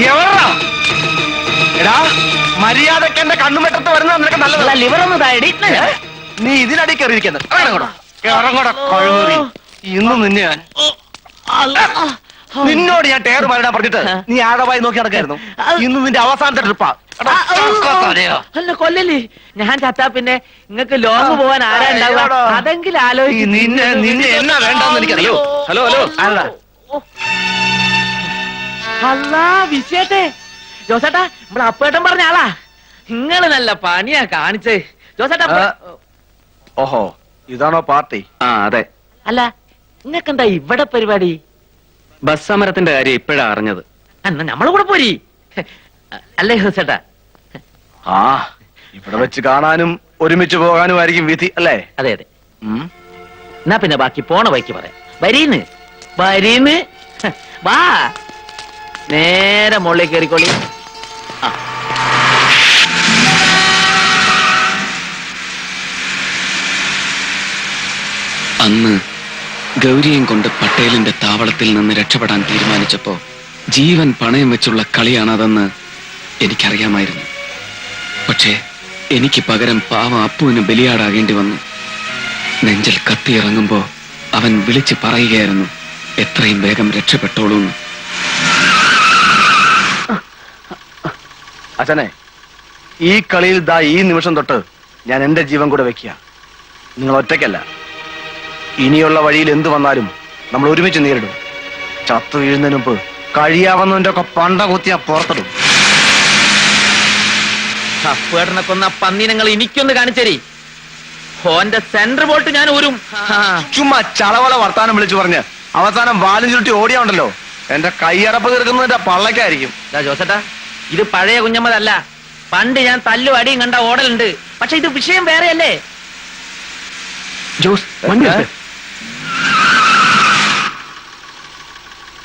എവറാ എടാ, മര്യാദക്ക് എന്റെ കണ്ണുമെട്ടത്ത് വരുന്ന നിനക്ക് നല്ലതല്ല. ലിവർ ഒന്ന് താഴെ. നീ ഇതിനടി കയറിയിരിക്കുന്നത്. കഴിവേറി ഇന്ന് നിന്നെ ഞാൻ നിന്നോട് ഞാൻ ടയർ മാറിടാൻ പറഞ്ഞിട്ട് നീ ആഴമായി നോക്കി നടക്കായിരുന്നു. ഇന്ന് നിന്റെ അവസാനത്തെ ട്രിപ്പാ. അല്ല കൊല്ലല്ലേ, ഞാൻ ചത്താ പിന്നെ നിങ്ങക്ക് ലോങ് പോവാൻ ആരാ ഉണ്ടാവുക? അതെങ്കിലും ആലോചിക്കും. നിന്നെ നിന്നെ എന്നാ വേണ്ടെന്ന് എനിക്കറിയോ. ഹലോ ഹലോ, അല്ല അല്ലാ വിശേട്ടേ, ജോസേട്ടാ നമ്മളെ അപ്പേട്ടൻ പറഞ്ഞ ആളാ. നിങ്ങള് നല്ല പണിയാ കാണിച്ചേ ജോസേട്ടാ. ഓഹോ, ഇതാണോ പാർട്ടി? ആ അതെ. അല്ല നിങ്ങക്കെന്താ ഇവിടെ പരിപാടി? ബസ് സമരത്തിന്റെ കാര്യം ഇപ്പോഴാ അറിഞ്ഞത്. എന്നാ നമ്മളെ കൂടെ പോരി. അല്ലേ ജോസേട്ടാ? ആ, ഇവിടെ വെച്ച് കാണാനും ഒരുമിച്ച് പോകാനുമായിരിക്കും വിധി അല്ലേ? അതെ അതെ. എന്നാ പിന്നെ ബാക്കി പോണ വഴിക്ക് പറയാം. വരീന്ന് വരീന്ന് വാ, നേരെ മുകളിലേക്ക് കയറിക്കോളി. അന്ന് ഗൗരിയും കൊണ്ട് പട്ടേലിന്റെ താവളത്തിൽ നിന്ന് രക്ഷപ്പെടാൻ തീരുമാനിച്ചപ്പോ ജീവൻ പണയം വെച്ചുള്ള കളിയാണതെന്ന് എനിക്കറിയാമായിരുന്നു. പക്ഷേ എനിക്ക് പകരം പാവം അപ്പുവിന് ബലിയാടാകേണ്ടി വന്നു. നെഞ്ചിൽ കത്തിയിറങ്ങുമ്പോ അവൻ വിളിച്ചു പറയുകയായിരുന്നു, എത്രയും വേഗം രക്ഷപ്പെട്ടോളൂന്ന്. അച്ഛനെ, ഈ കളിയിൽ ദാ ഈ നിമിഷം തൊട്ട് ഞാൻ എന്റെ ജീവൻ കൂടെ വെക്കുക. നിങ്ങൾ ഒറ്റയ്ക്കല്ല. ഇനിയുള്ള വഴിയിൽ എന്തു വന്നാലും നമ്മൾ ഒരുമിച്ച് നേരിടും. ചത്തു വീഴുന്നതിന് മുമ്പ് കഴിയാവുന്നതിന്റെ ഒക്കെ പണ്ട കുത്തിയാ പുറത്തിടും. അപ്പേട്ടനെ കൊന്ന പന്നിനങ്ങൾ എനിക്കൊന്ന് കാണിച്ചേരി. ഓന്റെ സെന്റർ ബോൾട്ട് ഞാൻ ഊരും. ചുമ്മാ ചളവള വർത്താനം വിളിച്ചു പറഞ്ഞ് അവസാനം വാലും ചുരുട്ടി ഓടിയാണ്ടല്ലോ, എന്റെ കൈയടപ്പ് തീർക്കുന്നതിന്റെ പള്ളക്കായിരിക്കും. ജോസേട്ടാ, ഇത് പഴയ കുഞ്ഞമ്മതല്ല. പണ്ട് ഞാൻ തല്ലും അടിയും കണ്ട ഓടലുണ്ട്. പക്ഷെ ഇത് വിഷയം വേറെയല്ലേ? ജോസ്, വണ്ടി എടുത്ത്.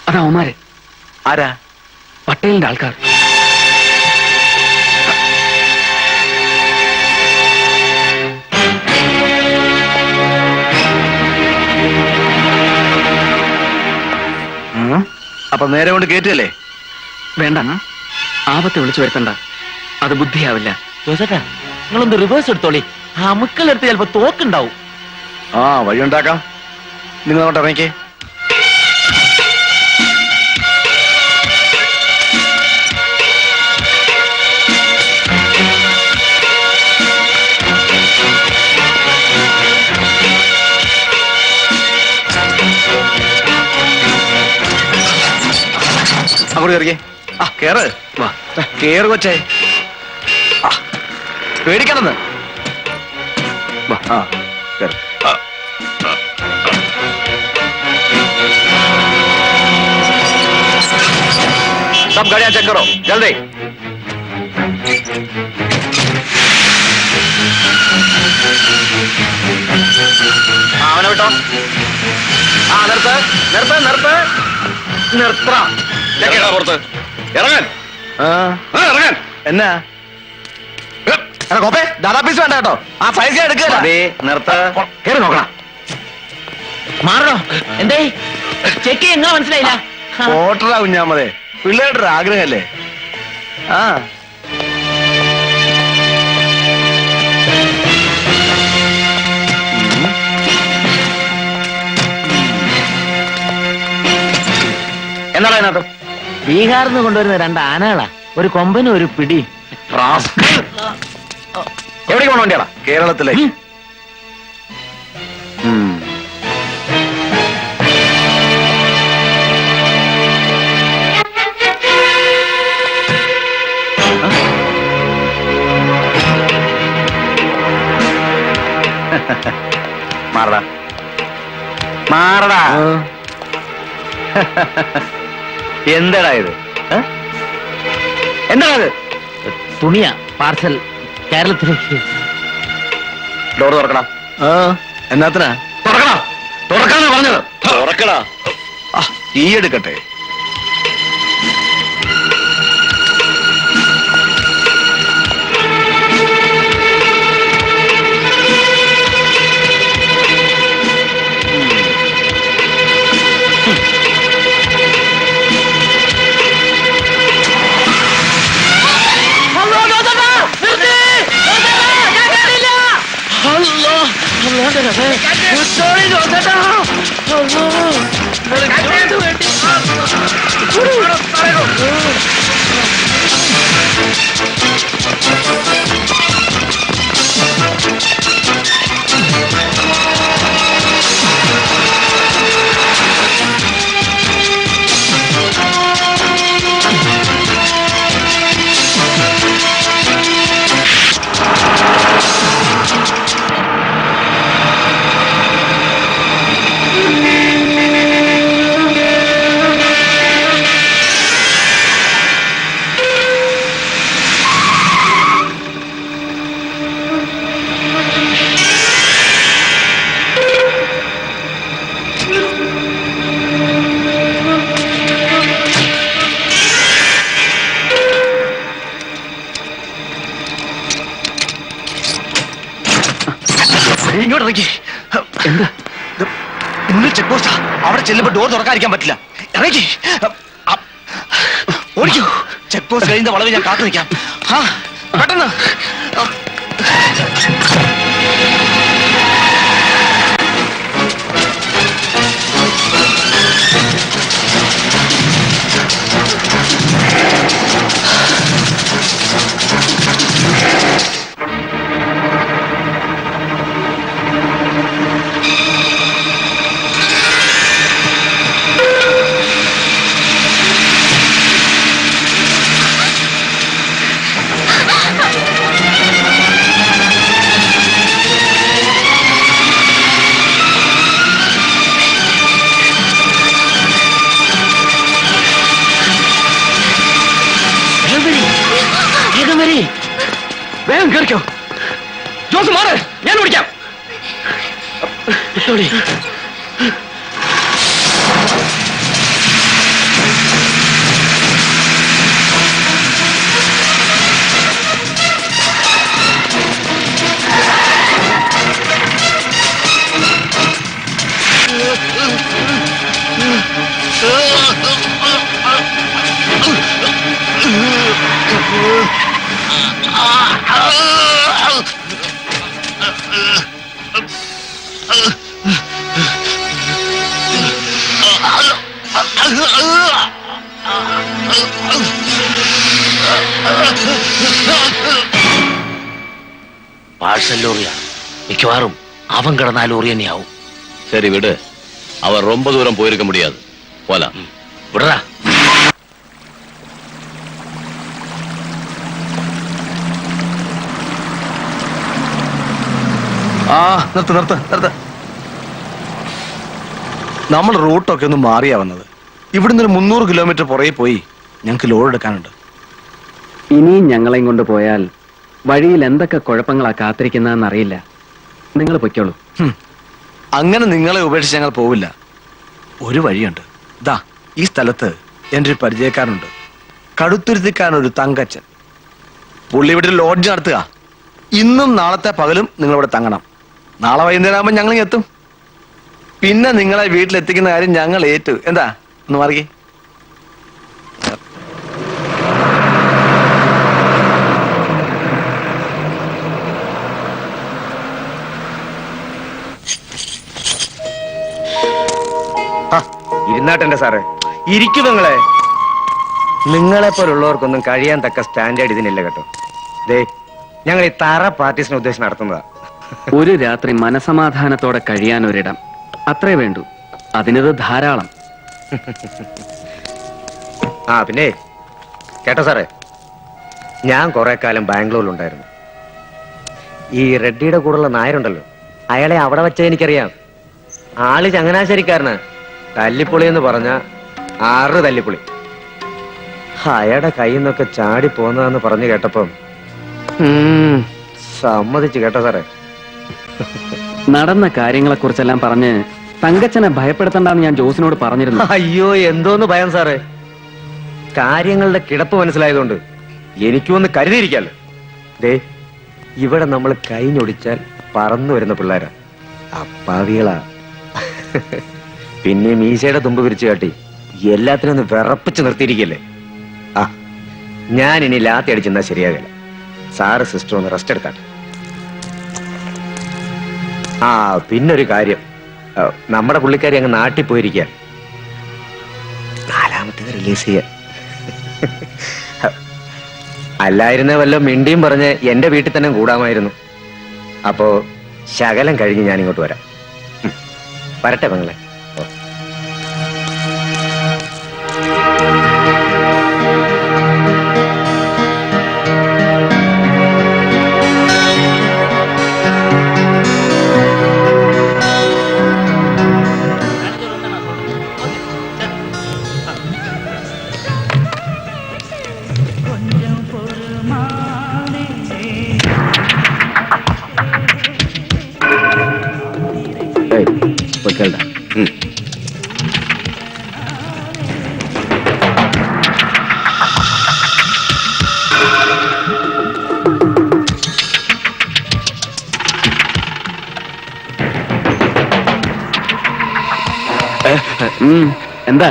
അതാ ഒമാരെ. ആരാ? പട്ടേലിന്റെ ആൾക്കാർ. അപ്പൊ നേരെ കൊണ്ട് കേറ്റല്ലേ? വേണ്ട, ആപത്ത് വിളിച്ചു വരുത്തണ്ട. അത് ബുദ്ധിയാവില്ല. ജോസേട്ടാ, നിങ്ങളൊന്ന് റിവേഴ്സ് എടുത്തോളി. ആ മുക്കളെടുത്ത് ചിലപ്പോ തോക്കുണ്ടാവും. ആ, വഴിയുണ്ടാക്കാം. നിങ്ങൾ അങ്ങോട്ട് ഇറങ്ങിക്കേ. അങ്ങോട്ട് കയറിക്കേ. ആ കേറ് കേറ് കൊച്ചേ. പേടിക്കണമെന്ന്. ആ കേറ്. सब गाड़ियां चेक करो जल्दी. അവനെ വിട്ടോ. നിർത്ത് നിർത്ത് നിർത്ത് നിർത്ത പുറത്ത് ഇറങ്ങാൻ ഇറങ്ങാൻ. എന്നാ കോപ്പേ ദാദാ പീസ് വേണ്ട കേട്ടോ. ആ പൈസ എടുക്കുക. നിർത്ത്. കേറി നോക്കണം. മാറണോ? എന്തേ ചെക്ക് എങ്ങാ മനസ്സിലായില്ല. ഓട്ടറാ കുഞ്ഞാമതേ, പിള്ളേരുടെ ഒരു ആഗ്രഹമല്ലേ. ആ എന്താണ് അതിനകത്ത്? ബീഹാറിൽ നിന്ന് കൊണ്ടുവരുന്ന 2 ആനകളാ, ഒരു കൊമ്പനും ഒരു പിടി. എവിടേക്ക് പോകണം വണ്ടിയാടാ? കേരളത്തിലേക്ക്. മാറടാ മാറടാ. എന്താടാ ഇത്? എന്താ ഇത്? തുണിയാ, പാർസൽ കേരളത്തിലേക്ക്. ഡോർ തുറക്കടാ. എന്നാത്തിനാ? തുറക്കടാ തുറക്കാന്നാ പറഞ്ഞത്. തുറക്കടാ. ഈ എടുക്കട്ടെ. ഇങ്ങോട്ടിറങ്ങി. എന്താ മുന്നിൽ ചെക്ക് പോസ്റ്റാ. അവിടെ ചെല്ലുമ്പോ ഡോർ തുറക്കാതിരിക്കാൻ പറ്റില്ല. ഇറങ്ങി ഓടിക്കൂ. ചെക്ക് പോസ്റ്റ് കഴിഞ്ഞ വളവ് ഞാൻ കാത്തു നിൽക്കാം. പെട്ടെന്ന്. വേഗം കേറിക്കോ. ജോസ് മാറ്, ഞാൻ ഓടിക്കാം. പാഴ്സൽ ലോറിയാണ്, മിക്കവാറും അവൻ കിടന്ന ലോറി തന്നെയാവും. சரி விடு, அவர் ரொம்ப தூரம் போயிருக்க முடியாது. போலாம். விடுறா. ആ നിർത്ത് നിർത്ത് നിർത്ത്. നമ്മൾ റൂട്ടൊക്കെ ഒന്ന് മാറിയാ വന്നത്. ഇവിടുന്ന് ഒരു 300 കിലോമീറ്റർ പുറകെ പോയി ഞങ്ങൾക്ക് ലോഡ് എടുക്കാനുണ്ട്. ഇനിയും ഞങ്ങളെയും കൊണ്ട് പോയാൽ വഴിയിൽ എന്തൊക്കെ കുഴപ്പങ്ങളാ കാത്തിരിക്കുന്നതെന്ന് അറിയില്ല. നിങ്ങൾ പൊയ്ക്കോളൂ. അങ്ങനെ നിങ്ങളെ ഉപേക്ഷിച്ച് ഞങ്ങൾ പോവില്ല. ഒരു വഴിയുണ്ട്. ദാ ഈ സ്ഥലത്ത് എൻ്റെ ഒരു പരിചയക്കാരനുണ്ട്, കടുത്തുരുത്തിക്കാരനൊരു തങ്കച്ചൻ. പുള്ളി ഇവിടെ ഒരു ലോഡ്ജ് നടത്തുക. ഇന്നും നാളത്തെ പകലും നിങ്ങളിവിടെ തങ്ങണം. നാളെ വൈകുന്നേരം ആകുമ്പോൾ ഞങ്ങൾ എത്തും. പിന്നെ നിങ്ങളെ വീട്ടിലെത്തിക്കുന്ന കാര്യം ഞങ്ങൾ ഏറ്റു. എന്താ ഒന്ന് മാറിക്കേ. ഇരുന്നാട്ടെന്റെ സാറേ, ഇരിക്കും. നിങ്ങളെ പോലുള്ളവർക്കൊന്നും കഴിയാൻ തക്ക സ്റ്റാൻഡേർഡ് ഇതിനില്ല കേട്ടോ. ദേ, ഞങ്ങൾ ഈ തറ പാർട്ടീസിനെ ഉദ്ദേശിച്ച് നടത്തുന്നതാ. ഒരു രാത്രി മനസമാധാനത്തോടെ കഴിയാൻ ഒരിടം, അത്രേ വേണ്ടൂ. അതിനത് ധാരാളം. ആ പിന്നെ കേട്ടോ സാറേ, ഞാൻ കുറെ കാലം ബാംഗ്ലൂരിലുണ്ടായിരുന്നു. ഈ റെഡ്ഡിയുടെ കൂടെയുള്ള നായരുണ്ടല്ലോ, അയാളെ അവിടെ വെച്ച എനിക്കറിയാം. ആള് ചങ്ങനാശ്ശേരിക്കാരന്. തല്ലിപ്പൊളി എന്ന് പറഞ്ഞ 6 തല്ലിപ്പൊളി. അയാളുടെ കയ്യിൽ നിന്നൊക്കെ ചാടി പോന്നതെന്ന് പറഞ്ഞു കേട്ടപ്പം സമ്മതിച്ചു കേട്ടോ സാറേ. നടന്ന കാര്യങ്ങളെ കുറിച്ചെല്ലാം പറഞ്ഞ് തങ്കച്ചനെ ഭയപ്പെടുത്തണ്ടെന്ന് ഞാൻ ജോസിനോട് പറഞ്ഞിരുന്നു. അയ്യോ, എന്തോന്ന് ഭയം സാറേ. കാര്യങ്ങളുടെ കിടപ്പ് മനസ്സിലായതുകൊണ്ട് എനിക്കും ഒന്ന് കരുതിയിരിക്കാലോ. ദേ, ഇവിടെ നമ്മൾ കൈഞ്ഞൊടിച്ചാൽ പറന്നു വരുന്ന പിള്ളേരാ, അപ്പാവികളാ. പിന്നെ മീശയുടെ തുമ്പ് വിരിച്ചു കാട്ടി എല്ലാത്തിനും ഒന്ന് വിറപ്പിച്ച് നിർത്തിയിരിക്കല്ലേ. ആ, ഞാൻ ഇനി ലാത്തി അടിച്ചെന്നാ ശരിയാകില്ല. സാറ് സിസ്റ്റർ ഒന്ന് റെസ്റ്റ് എടുക്കാട്ടെ. ആ പിന്നൊരു കാര്യം, നമ്മുടെ പുള്ളിക്കാരി അങ്ങ് നാട്ടിൽ പോയിരിക്കുക. 4ാമത്തേത് റിലീസ് ചെയ്യാൻ. അല്ലായിരുന്ന വല്ല മിണ്ടിയും പറഞ്ഞ് എന്റെ വീട്ടിൽ തന്നെ കൂടാമായിരുന്നു. അപ്പോ ശകലം കഴിഞ്ഞ് ഞാൻ ഇങ്ങോട്ട് വരാം. വരട്ടെ പെങ്ങളെ. എന്താ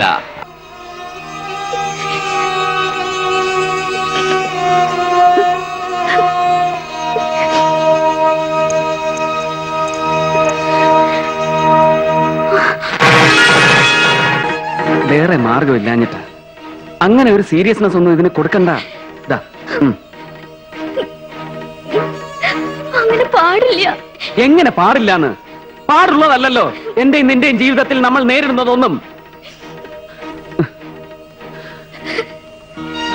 വേറെ മാർഗമില്ലാഞ്ഞിട്ടാ. അങ്ങനെ ഒരു സീരിയസ്നെസ് ഒന്നും ഇതിന് കൊടുക്കണ്ട. അങ്ങനെ പാടില്ല. എങ്ങനെ പാടില്ലാന്ന്? പാടുള്ളതല്ലോ എന്റെയും നിന്റെയും ജീവിതത്തിൽ നമ്മൾ നേരിടുന്നതൊന്നും.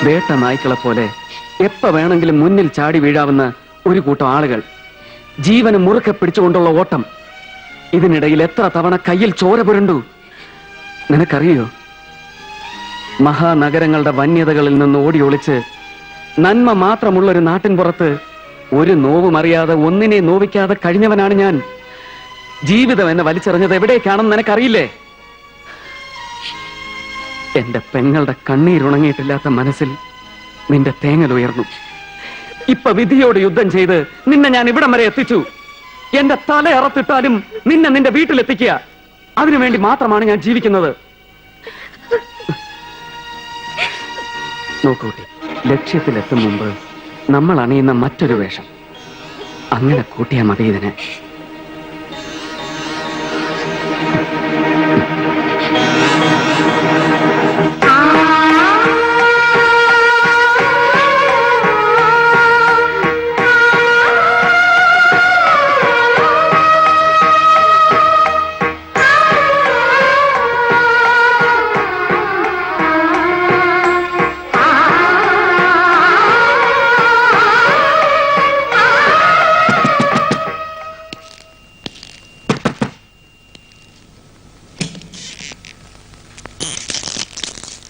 വേട്ട നായ്ക്കളെ പോലെ എപ്പ വേണമെങ്കിലും മുന്നിൽ ചാടി വീഴാവുന്ന ഒരു കൂട്ടം ആളുകൾ, ജീവന് മുറുക്കെ പിടിച്ചുകൊണ്ടുള്ള ഓട്ടം. ഇതിനിടയിൽ എത്ര തവണ കയ്യിൽ ചോര പുരണ്ടു നിനക്കറിയോ? മഹാനഗരങ്ങളുടെ വന്യതകളിൽ നിന്ന് ഓടി ഒളിച്ച് നന്മ മാത്രമുള്ളൊരു നാട്ടിൻ പുറത്ത് ഒരു നോവും അറിയാതെ ഒന്നിനെ നോവിക്കാതെ കഴിഞ്ഞവനാണ് ഞാൻ. ജീവിതം എന്നെ വലിച്ചെറിഞ്ഞത് എവിടേക്കാണെന്ന് നിനക്കറിയില്ലേ? എന്റെ പെങ്ങളുടെ കണ്ണീരുണങ്ങിയിട്ടില്ലാത്ത മനസ്സിൽ നിന്റെ തേങ്ങൽ ഉയർന്നു. ഇപ്പൊ വിധിയോട് യുദ്ധം ചെയ്ത് നിന്നെ ഞാൻ ഇവിടം വരെ എത്തിച്ചു. എന്റെ തല അറത്തിട്ടാലും നിന്നെ നിന്റെ വീട്ടിലെത്തിക്കുക, അതിനുവേണ്ടി മാത്രമാണ് ഞാൻ ജീവിക്കുന്നത്. നോക്കൂട്ടി, ലക്ഷ്യത്തിലെത്തും മുമ്പ് നമ്മൾ അണിയുന്ന മറ്റൊരു വേഷം, അങ്ങനെ കൂട്ടിയാ മതി ഇതിനെ.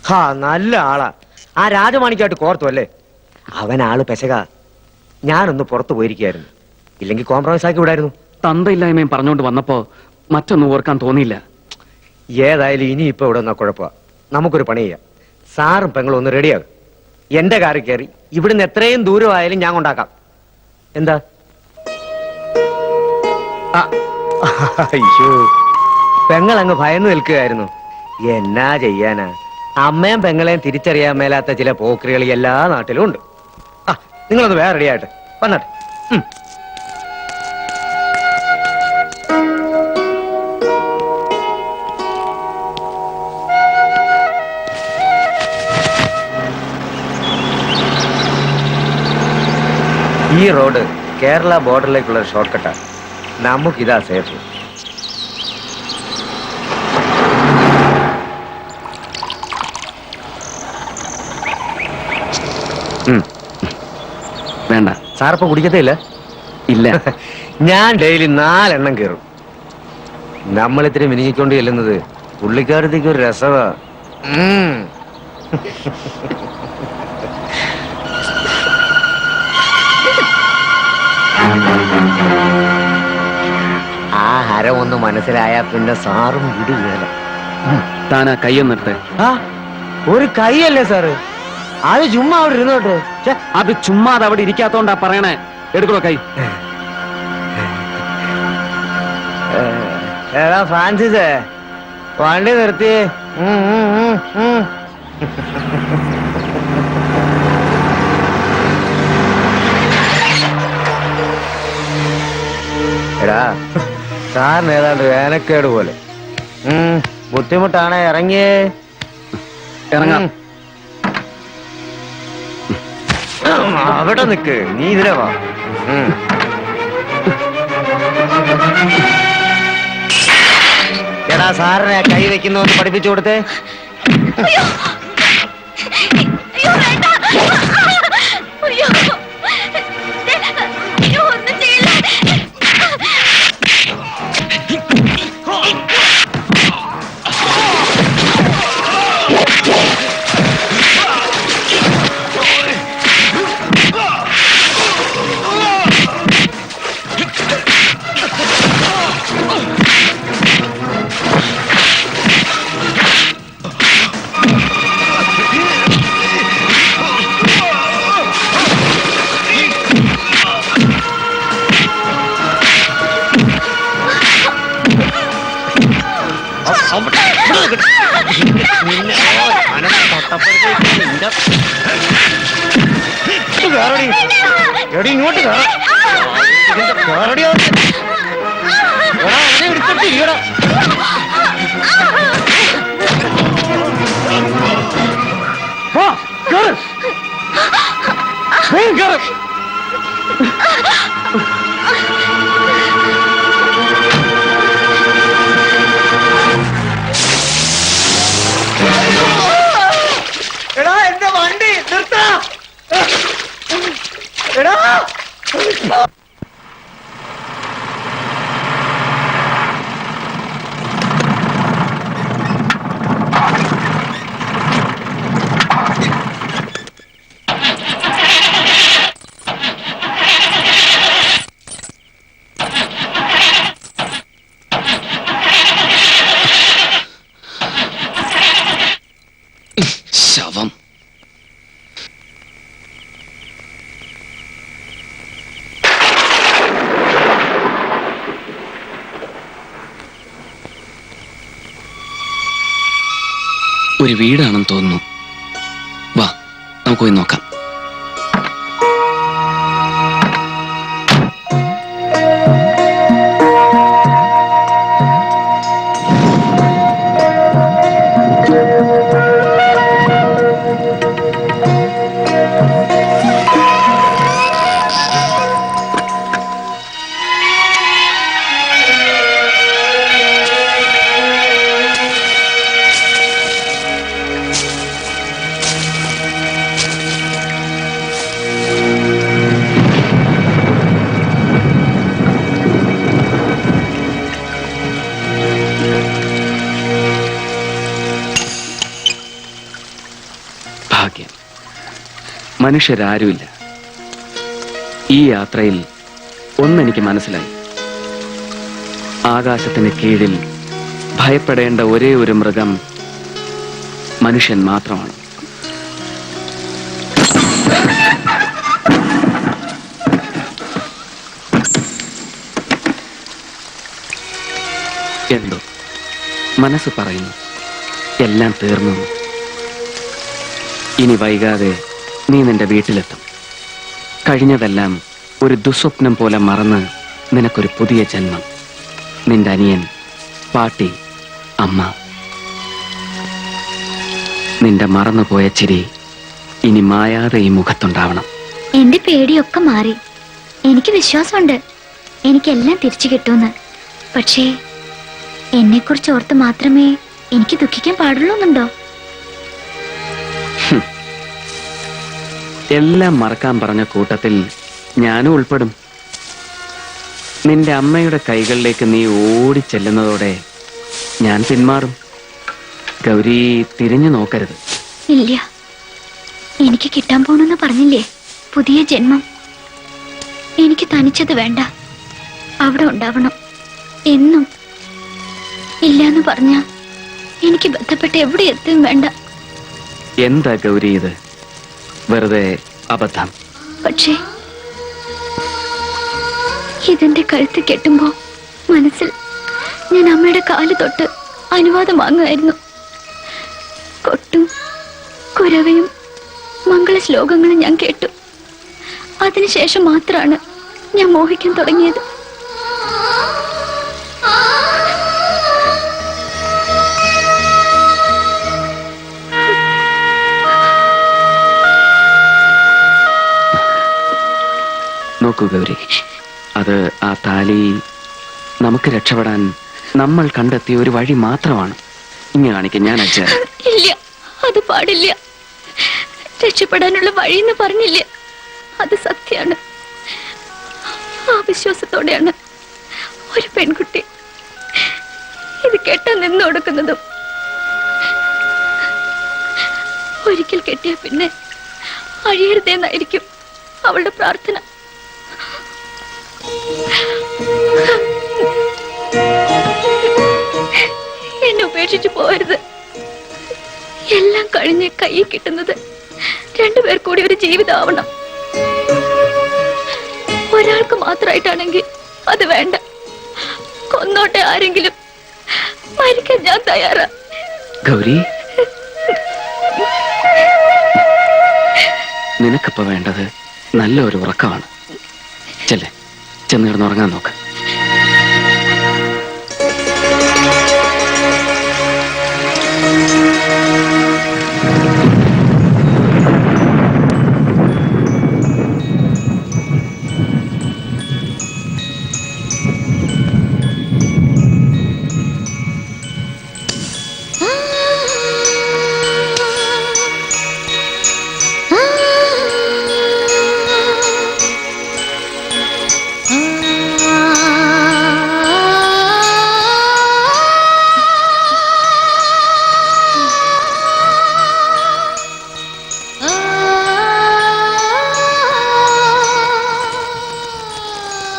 ഹാ നല്ല ആളാ. ആ രാജമാണിക്കായിട്ട് കോർത്തു അല്ലേ? അവൻ ആള് പെശക. ഞാനൊന്ന് പുറത്തു പോയിരിക്കായിരുന്നു, ഇല്ലെങ്കിൽ കോംപ്രമൈസ് ആക്കി വിടായിരുന്നു. തന്തയില്ലായ്മയും പറഞ്ഞുകൊണ്ട് വന്നപ്പോ മറ്റൊന്നും ഓർക്കാൻ തോന്നിയില്ല. ഏതായാലും ഇനി ഇപ്പൊ ഇവിടെ നിന്നാ കുഴപ്പ. നമുക്കൊരു പണി ചെയ്യാം. സാറും പെങ്ങളും ഒന്ന് റെഡിയാകും. എന്റെ കാറിൽ കയറി ഇവിടുന്ന് എത്രയും ദൂരമായാലും ഞാൻ കൊണ്ടാക്കാം. എന്താ? അയ്യോ, പെങ്ങൾ അങ്ങ് ഭയന്നു നിൽക്കുകയായിരുന്നു. എന്നാ ചെയ്യാനാ, അമ്മയും പെങ്ങളെയും തിരിച്ചറിയാൻ മേലാത്ത ചില പോക്രികൾ എല്ലാ നാട്ടിലും ഉണ്ട്. ആ, നിങ്ങളൊന്ന് വേറെ റെഡിയായിട്ട് വന്നാട്ടെ. ഈ റോഡ് കേരള ബോർഡറിലേക്കുള്ള ഷോർട്ട് കട്ടാണ്. നമുക്കിതാ സേഫ്. വേണ്ട. സാറിപ്പോ കുടിക്കത്തേ ഇല്ല? ഇല്ല. ഞാൻ ഡെയിലി 4 എണ്ണം കയറും. നമ്മളിത്തിരി മിനിങ്ങിക്കൊണ്ട് ചെല്ലുന്നത് പുള്ളിക്കാരത്തേക്ക് ഒരു രസവാ. ആ ഹരം ഒന്ന് മനസ്സിലായാ പിന്നെ സാറും വിടുകയല്ല. താനാ കൈയൊന്നിട്ടെ. ആ, ഒരു കൈയല്ലേ സാറ്, അത് ചുമ്മാ അവിടെ ഇരുന്നോട്ടെ. അത് ചുമ്മാതെ അവിടെ ഇരിക്കാത്തോണ്ടാ പറയണേ. എടുക്കണോ കൈ? എടാ ഫ്രാൻസിസേ, വണ്ടി നിർത്തി. എടാ, സാറിന് ഏതാണ്ട് വേനക്കേട് പോലെ. ബുദ്ധിമുട്ടാണേ, ഇറങ്ങിയേ. ഇറങ്ങാം. അവിടെ നിക്ക്, നീ ഇതിലെ വാ. എടാ, സാറിനെ കൈ വെക്കുന്ന ഒന്ന് പഠിപ്പിച്ചു കൊടുത്തേ. എടി ഇങ്ങോട്ട് എടാ, എന്റെ വണ്ടി നിർത്താ. എടാ, ശവം. ഒരു വീടാണെന്ന് തോന്നുന്നു. വാ, നമുക്ക് പോയി നോക്കാം. മനുഷ്യരാരുമില്ല. ഈ യാത്രയിൽ ഒന്നെനിക്ക് മനസ്സിലായി. ആകാശത്തിന് കീഴിൽ ഭയപ്പെടേണ്ട ഒരേ ഒരു മൃഗം മനുഷ്യൻ മാത്രമാണ്. എന്തോ മനസ്സ് പറയുന്നു എല്ലാം തീർന്നു. ഇനി വൈകാതെ നീ നിന്റെ വീട്ടിലെത്തും. കഴിഞ്ഞതെല്ലാം ഒരു ദുസ്വപ്നം പോലെ മറന്ന് നിനക്കൊരു പുതിയ ജന്മം. നിന്റെ അനിയൻ, പാട്ടി, അമ്മ. നിന്റെ മറന്നുപോയ ചിരി ഇനി മായാതെ ഈ മുഖത്തുണ്ടാവണം. എന്റെ പേടിയൊക്കെ മാറി. എനിക്ക് വിശ്വാസമുണ്ട് എനിക്കെല്ലാം തിരിച്ചു കിട്ടുമെന്ന്. പക്ഷേ എന്നെ കുറിച്ച് ഓർത്ത് മാത്രമേ എനിക്ക് ദുഃഖിക്കാൻ പാടുള്ളൂന്നുണ്ടോ? എല്ലാം മറക്കാൻ പറഞ്ഞ കൂട്ടത്തിൽ ഞാനും ഉൾപ്പെടും. നിന്റെ അമ്മയുടെ കൈകളിലേക്ക് നീ ഓടിച്ചെല്ലുന്നതോടെ ഞാൻ പിന്മാറും. ഗൗരി, തിരിഞ്ഞു നോക്കരുത്. ഇല്ല, എനിക്ക് കിട്ടാൻ പോണെന്ന് പറഞ്ഞില്ലേ പുതിയ ജന്മം. എനിക്ക് തനിച്ചത് വേണ്ട, അവിടെ ഉണ്ടാവണം എന്നും. ഇല്ലാന്ന് പറഞ്ഞ എനിക്ക് ബന്ധപ്പെട്ട് എവിടെ എത്തും വേണ്ട. എന്താ ഗൗരി ഇത്? വെറുതെ അബദ്ധം. പക്ഷേ ഇതെന്റെ കഴുത്ത് കെട്ടുമ്പോ മനസ്സിൽ ഞാൻ അമ്മയുടെ കാല് തൊട്ട് അനുവാദം വാങ്ങുമായിരുന്നു. കൊട്ടും കുരവയും മംഗള ശ്ലോകങ്ങളും ഞാൻ കേട്ടു. അതിനുശേഷം മാത്രമാണ് ഞാൻ മോഹിക്കാൻ തുടങ്ങിയത്. നോക്കൂ ഗൗരി, അത് ആ താലി നമുക്ക് രക്ഷപ്പെടാൻ നമ്മൾ കണ്ടെത്തിയ ഒരു വഴി മാത്രമാണ്. ഇങ്ങനെ കാണിക്കാൻ ഞാൻ അച്ഛൻ. ഇല്ല, അത് പാടില്ല. രക്ഷപ്പെടാനുള്ള വഴിയെന്ന് പറഞ്ഞില്ല, അത് സത്യാണ്. ആ വിശ്വാസത്തോടെയാണ് ഒരു പെൺകുട്ടി ഇത് കെട്ടാൻ നിന്ന് കൊടുക്കുന്നതും. ഒരിക്കൽ കെട്ടിയ പിന്നെ അഴിയരുതെന്നായിരിക്കും അവളുടെ പ്രാർത്ഥന. എന്നെ ഉപേക്ഷിച്ചു പോകരുത്. എല്ലാം കഴിഞ്ഞ് കൈ കിട്ടുന്നത് രണ്ടുപേർ കൂടി ഒരു ജീവിതമാവണം. ഒരാൾക്ക് മാത്രമായിട്ടാണെങ്കിൽ അത് വേണ്ട. കൊന്നോട്ടെ ആരെങ്കിലും, മരിക്കാൻ ഞാൻ തയ്യാറാ. ഗൗരി, നിനക്കിപ്പോ വേണ്ടത് നല്ല ഒരു ഉറക്കമാണ്. ചെല്ലേ, ചെന്ന് കിടന്നുറങ്ങാൻ നോക്ക്.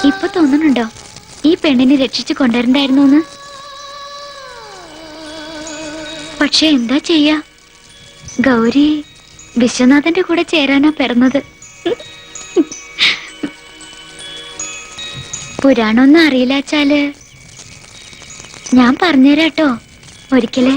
ഇപ്പൊ തോന്നുന്നുണ്ടോ ഈ പെണ്ണിനെ രക്ഷിച്ചു കൊണ്ടുവരണ്ടായിരുന്നു? പക്ഷെ എന്താ ചെയ്യാ, ഗൗരി വിശ്വനാഥന്റെ കൂടെ ചേരാനാ പിറന്നത്. പുരാണൊന്നും അറിയില്ലാച്ചാല് ഞാൻ പറഞ്ഞുതരാട്ടോ ഒരിക്കലേ.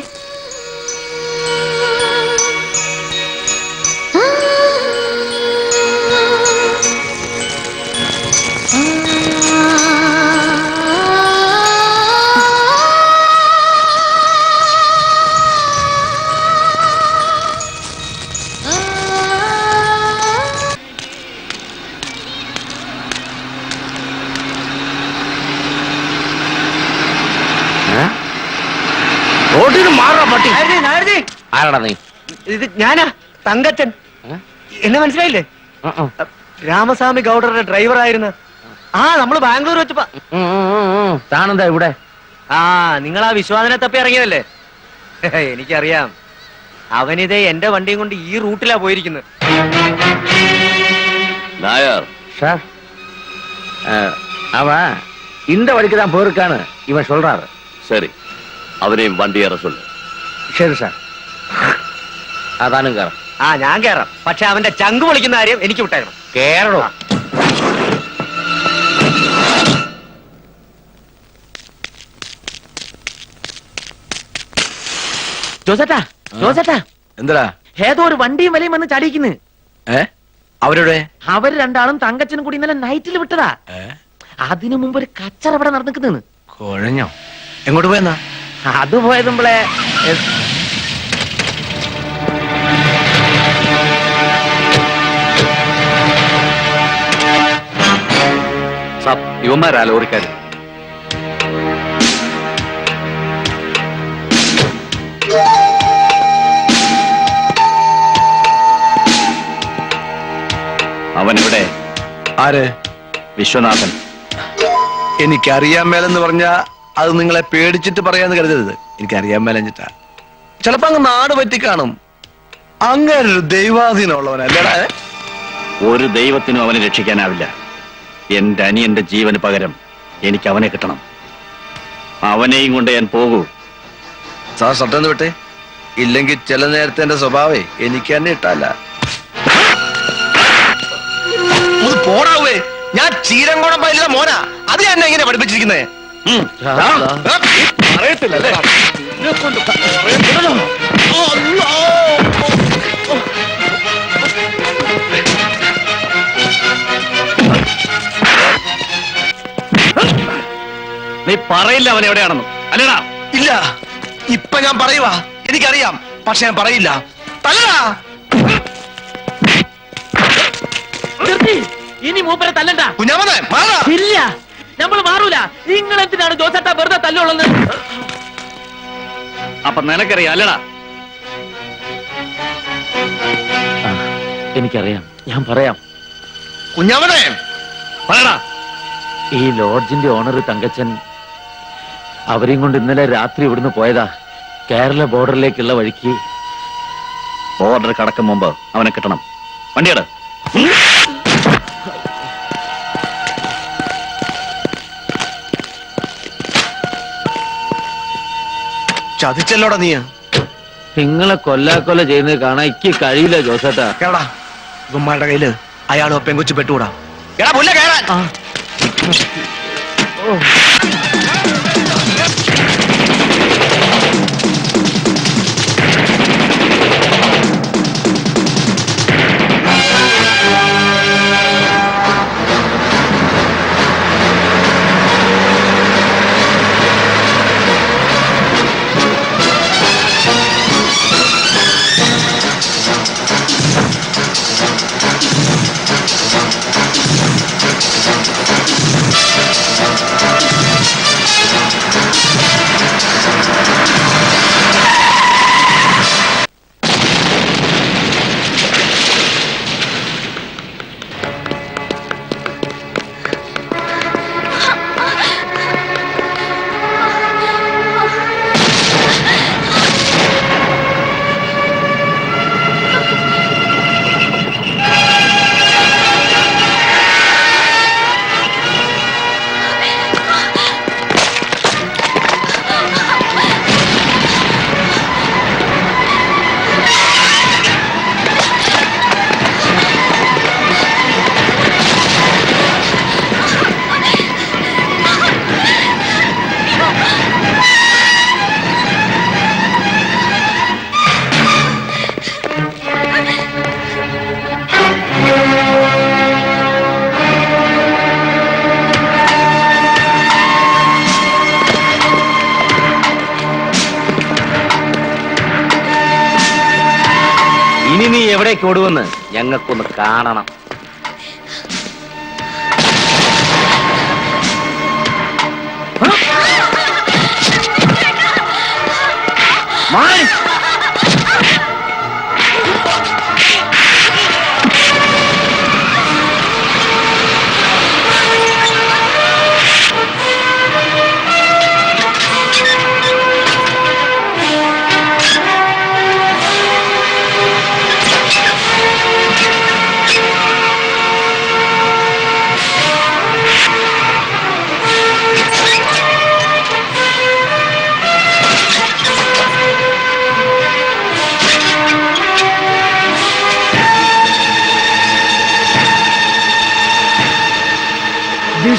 ആരാടാ നീ? ഇത് ഞാനാ, തങ്കച്ചൻ. എന്നെ മനസ്സിലായില്ലേ? രാമസ്വാമി ഗൗഡറുടെ ഡ്രൈവർ ആയിരുന്നു. ആ, നമ്മള് ബാംഗ്ലൂർ വെച്ചപ്പോ താണെന്താ ഇവിടെ? ആ, നിങ്ങൾ ആ വിശ്വാസനെ തപ്പി ഇറങ്ങിയതല്ലേ? എനിക്കറിയാം. അവനിതേ എന്റെ വണ്ടിയും കൊണ്ട് ഈ റൂട്ടിലാ പോയിരിക്കുന്നത്. நாயர் சார் அவன் இந்த வழிக்கு தான் போயிருக்கான்னு இவன் சொல்றாரு. சரி, அவனையும் வண்டி ஏற சொல்லு. ശരി സാർ. അതാനും കയറാം. ഞാൻ കയറാം. പക്ഷെ അവന്റെ ചങ്ക് പൊളിക്കുന്ന കാര്യം എനിക്ക് വിട്ടായിരുന്നു. കേറണോ? ജോസേട്ടാ, ജോസേട്ടാ, എന്താ ഏതോ ഒരു വണ്ടിയും വിലയും വന്ന് ചടിക്കുന്നു. അവരുടെ അവര് രണ്ടാളും തങ്കച്ചനും കൂടി ഇന്നലെ നൈറ്റിൽ വിട്ടതാ. അതിനു മുമ്പ് ഒരു കച്ചറ ഇവിടെ നടന്നിക്കുന്നു. കുഴഞ്ഞോ? എങ്ങോട്ട് പോയെന്നാ? അത് പോയതുമ്പളെ സാബ്, ഇവന്മാരാ ലോറിക്കാര്. അവനെവിടെ? ആര്? വിശ്വനാഥൻ. എനിക്കറിയാൻ മേലെന്ന് പറഞ്ഞാ അത് നിങ്ങളെ പേടിച്ചിട്ട് പറയാന്ന് കരുതരുത്. എനിക്കറിയാൻ മേലഞ്ഞിട്ടാ. ചിലപ്പോ അങ്ങ് നാട് പറ്റിക്കാണും. അങ്ങനെ ഒരു ദൈവാധീനമുള്ളവനല്ലേടാ. ഒരു ദൈവത്തിനും അവനെ രക്ഷിക്കാനാവില്ല. എന്റെ അനിയന്റെ ജീവന് പകരം എനിക്ക് അവനെ കിട്ടണം. അവനെയും കൊണ്ട് ഞാൻ പോകൂ. സാർ സട്ടന്ന് വിട്ടെ. ഇല്ലെങ്കിൽ ചില നേരത്തെ എന്റെ സ്വഭാവേ എനിക്ക് തന്നെ ഇട്ടല്ല. പോടാവേ, ഞാൻ ചീരങ്കോണം പൈലിലെ മോനാ. അത് എന്നെ ഇങ്ങനെ പഠിപ്പിച്ചിരിക്കുന്നേ. അറിയത്തില്ലല്ലേ? നീ പറയില്ല അവൻ എവിടെയാണെന്ന്, അല്ലേടാ? ഇല്ല, ഇപ്പൊ ഞാൻ പറയുവാ. എനിക്കറിയാം, പക്ഷെ ഞാൻ പറയില്ല. തല്ലടാ. ഇനി മൂപ്പരെ തല്ലണ്ട. കുഞ്ഞാമനെ മാറാ. ഇല്ല, നമ്മൾ മാറൂല. നിങ്ങൾ എന്തിനാണ് ജോസേട്ടാ വെറുതെ തല്ലുള്ളത്? അപ്പൊ നിനക്കറിയാം അല്ലടാ? എനിക്കറിയാം, ഞാൻ പറയാം. കുഞ്ഞാമനെ പറയടാ. ഈ ലോഡ്ജിന്റെ ഓണർ തങ്കച്ചൻ അവരെയും കൊണ്ട് ഇന്നലെ രാത്രി ഇവിടുന്ന് പോയതാ. കേരള ബോർഡറിലേക്കുള്ള വഴിക്ക്. ഓർഡർ കടക്കും മുമ്പ് അവനെ കിട്ടണം. വണ്ടിയുടെ ചതിച്ചല്ലോടാ നീ. നിങ്ങളെ കൊല്ലാക്കൊല്ല ചെയ്യുന്നത് കാണാൻ എനിക്ക് കഴിയില്ല ജോസേട്ടാ. കേടാ, ഇവന്മാരുടെ കയ്യില് അയാളോ പെങ്കൊച്ചു പെട്ടുകൂടാ. എടാ പുല്ല കേറാൻ. ഇനി നീ എവിടേക്ക് ഓടുവെന്ന് ഞങ്ങൾക്കൊന്ന് കാണണം.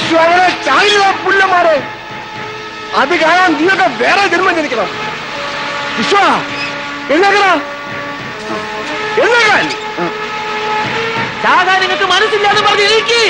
വിശ്വ അങ്ങനെ ചാടില്ല പുല്ലന്മാരെ. അത് കാണാൻ നീയൊക്കെ വേറെ ജന്മം ജനിക്കണം. വിശ്വ എഴുന്നേക്കടാ, എഴുന്നേക്കാൻ. ചാകാൻ നിങ്ങൾക്ക് മനസ്സില്ലാന്ന് പറഞ്ഞ് ഇരിക്കി.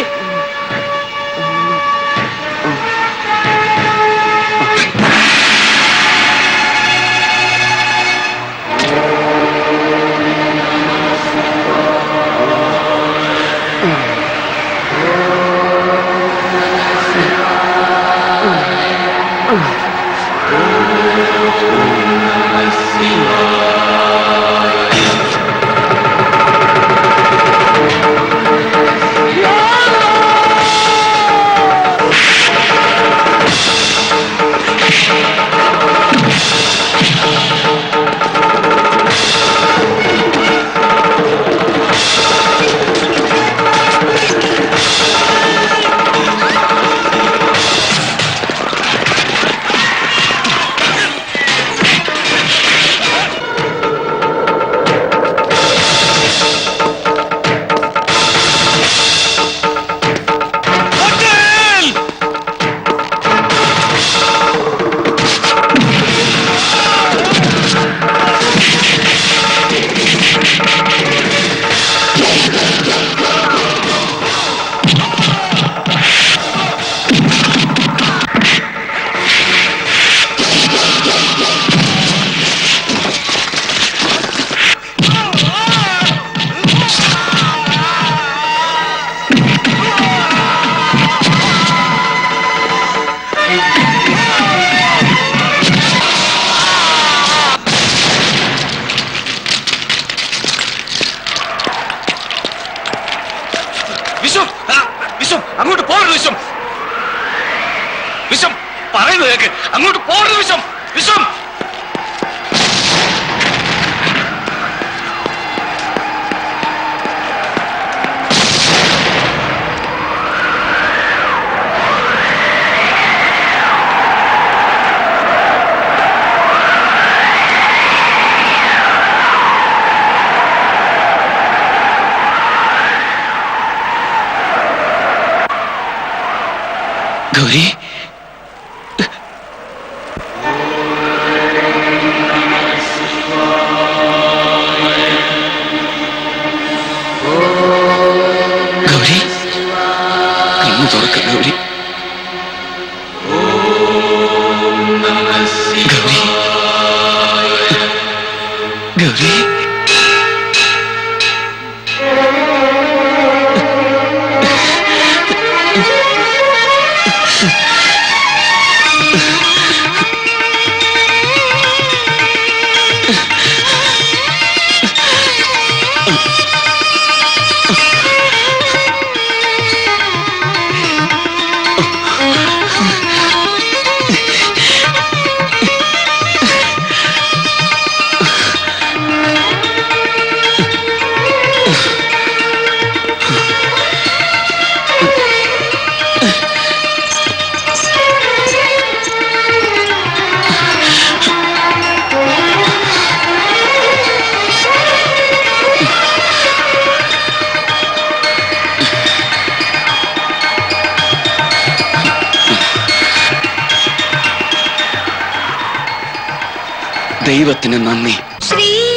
അങ്ങോട്ട് പോകരുത് വിശ്വം. വിശ്വം പറയുന്നത് കേക്ക്. അങ്ങോട്ട് പോകരുത് വിശ്വം. വിശ്വം ഗൗരി, ഗൗരി, കണ്ണു തുറക്ക ഗൗരി. ഗൗരി, ഗൗരി. ദൈവത്തിന് നന്ദി. ശ്രീ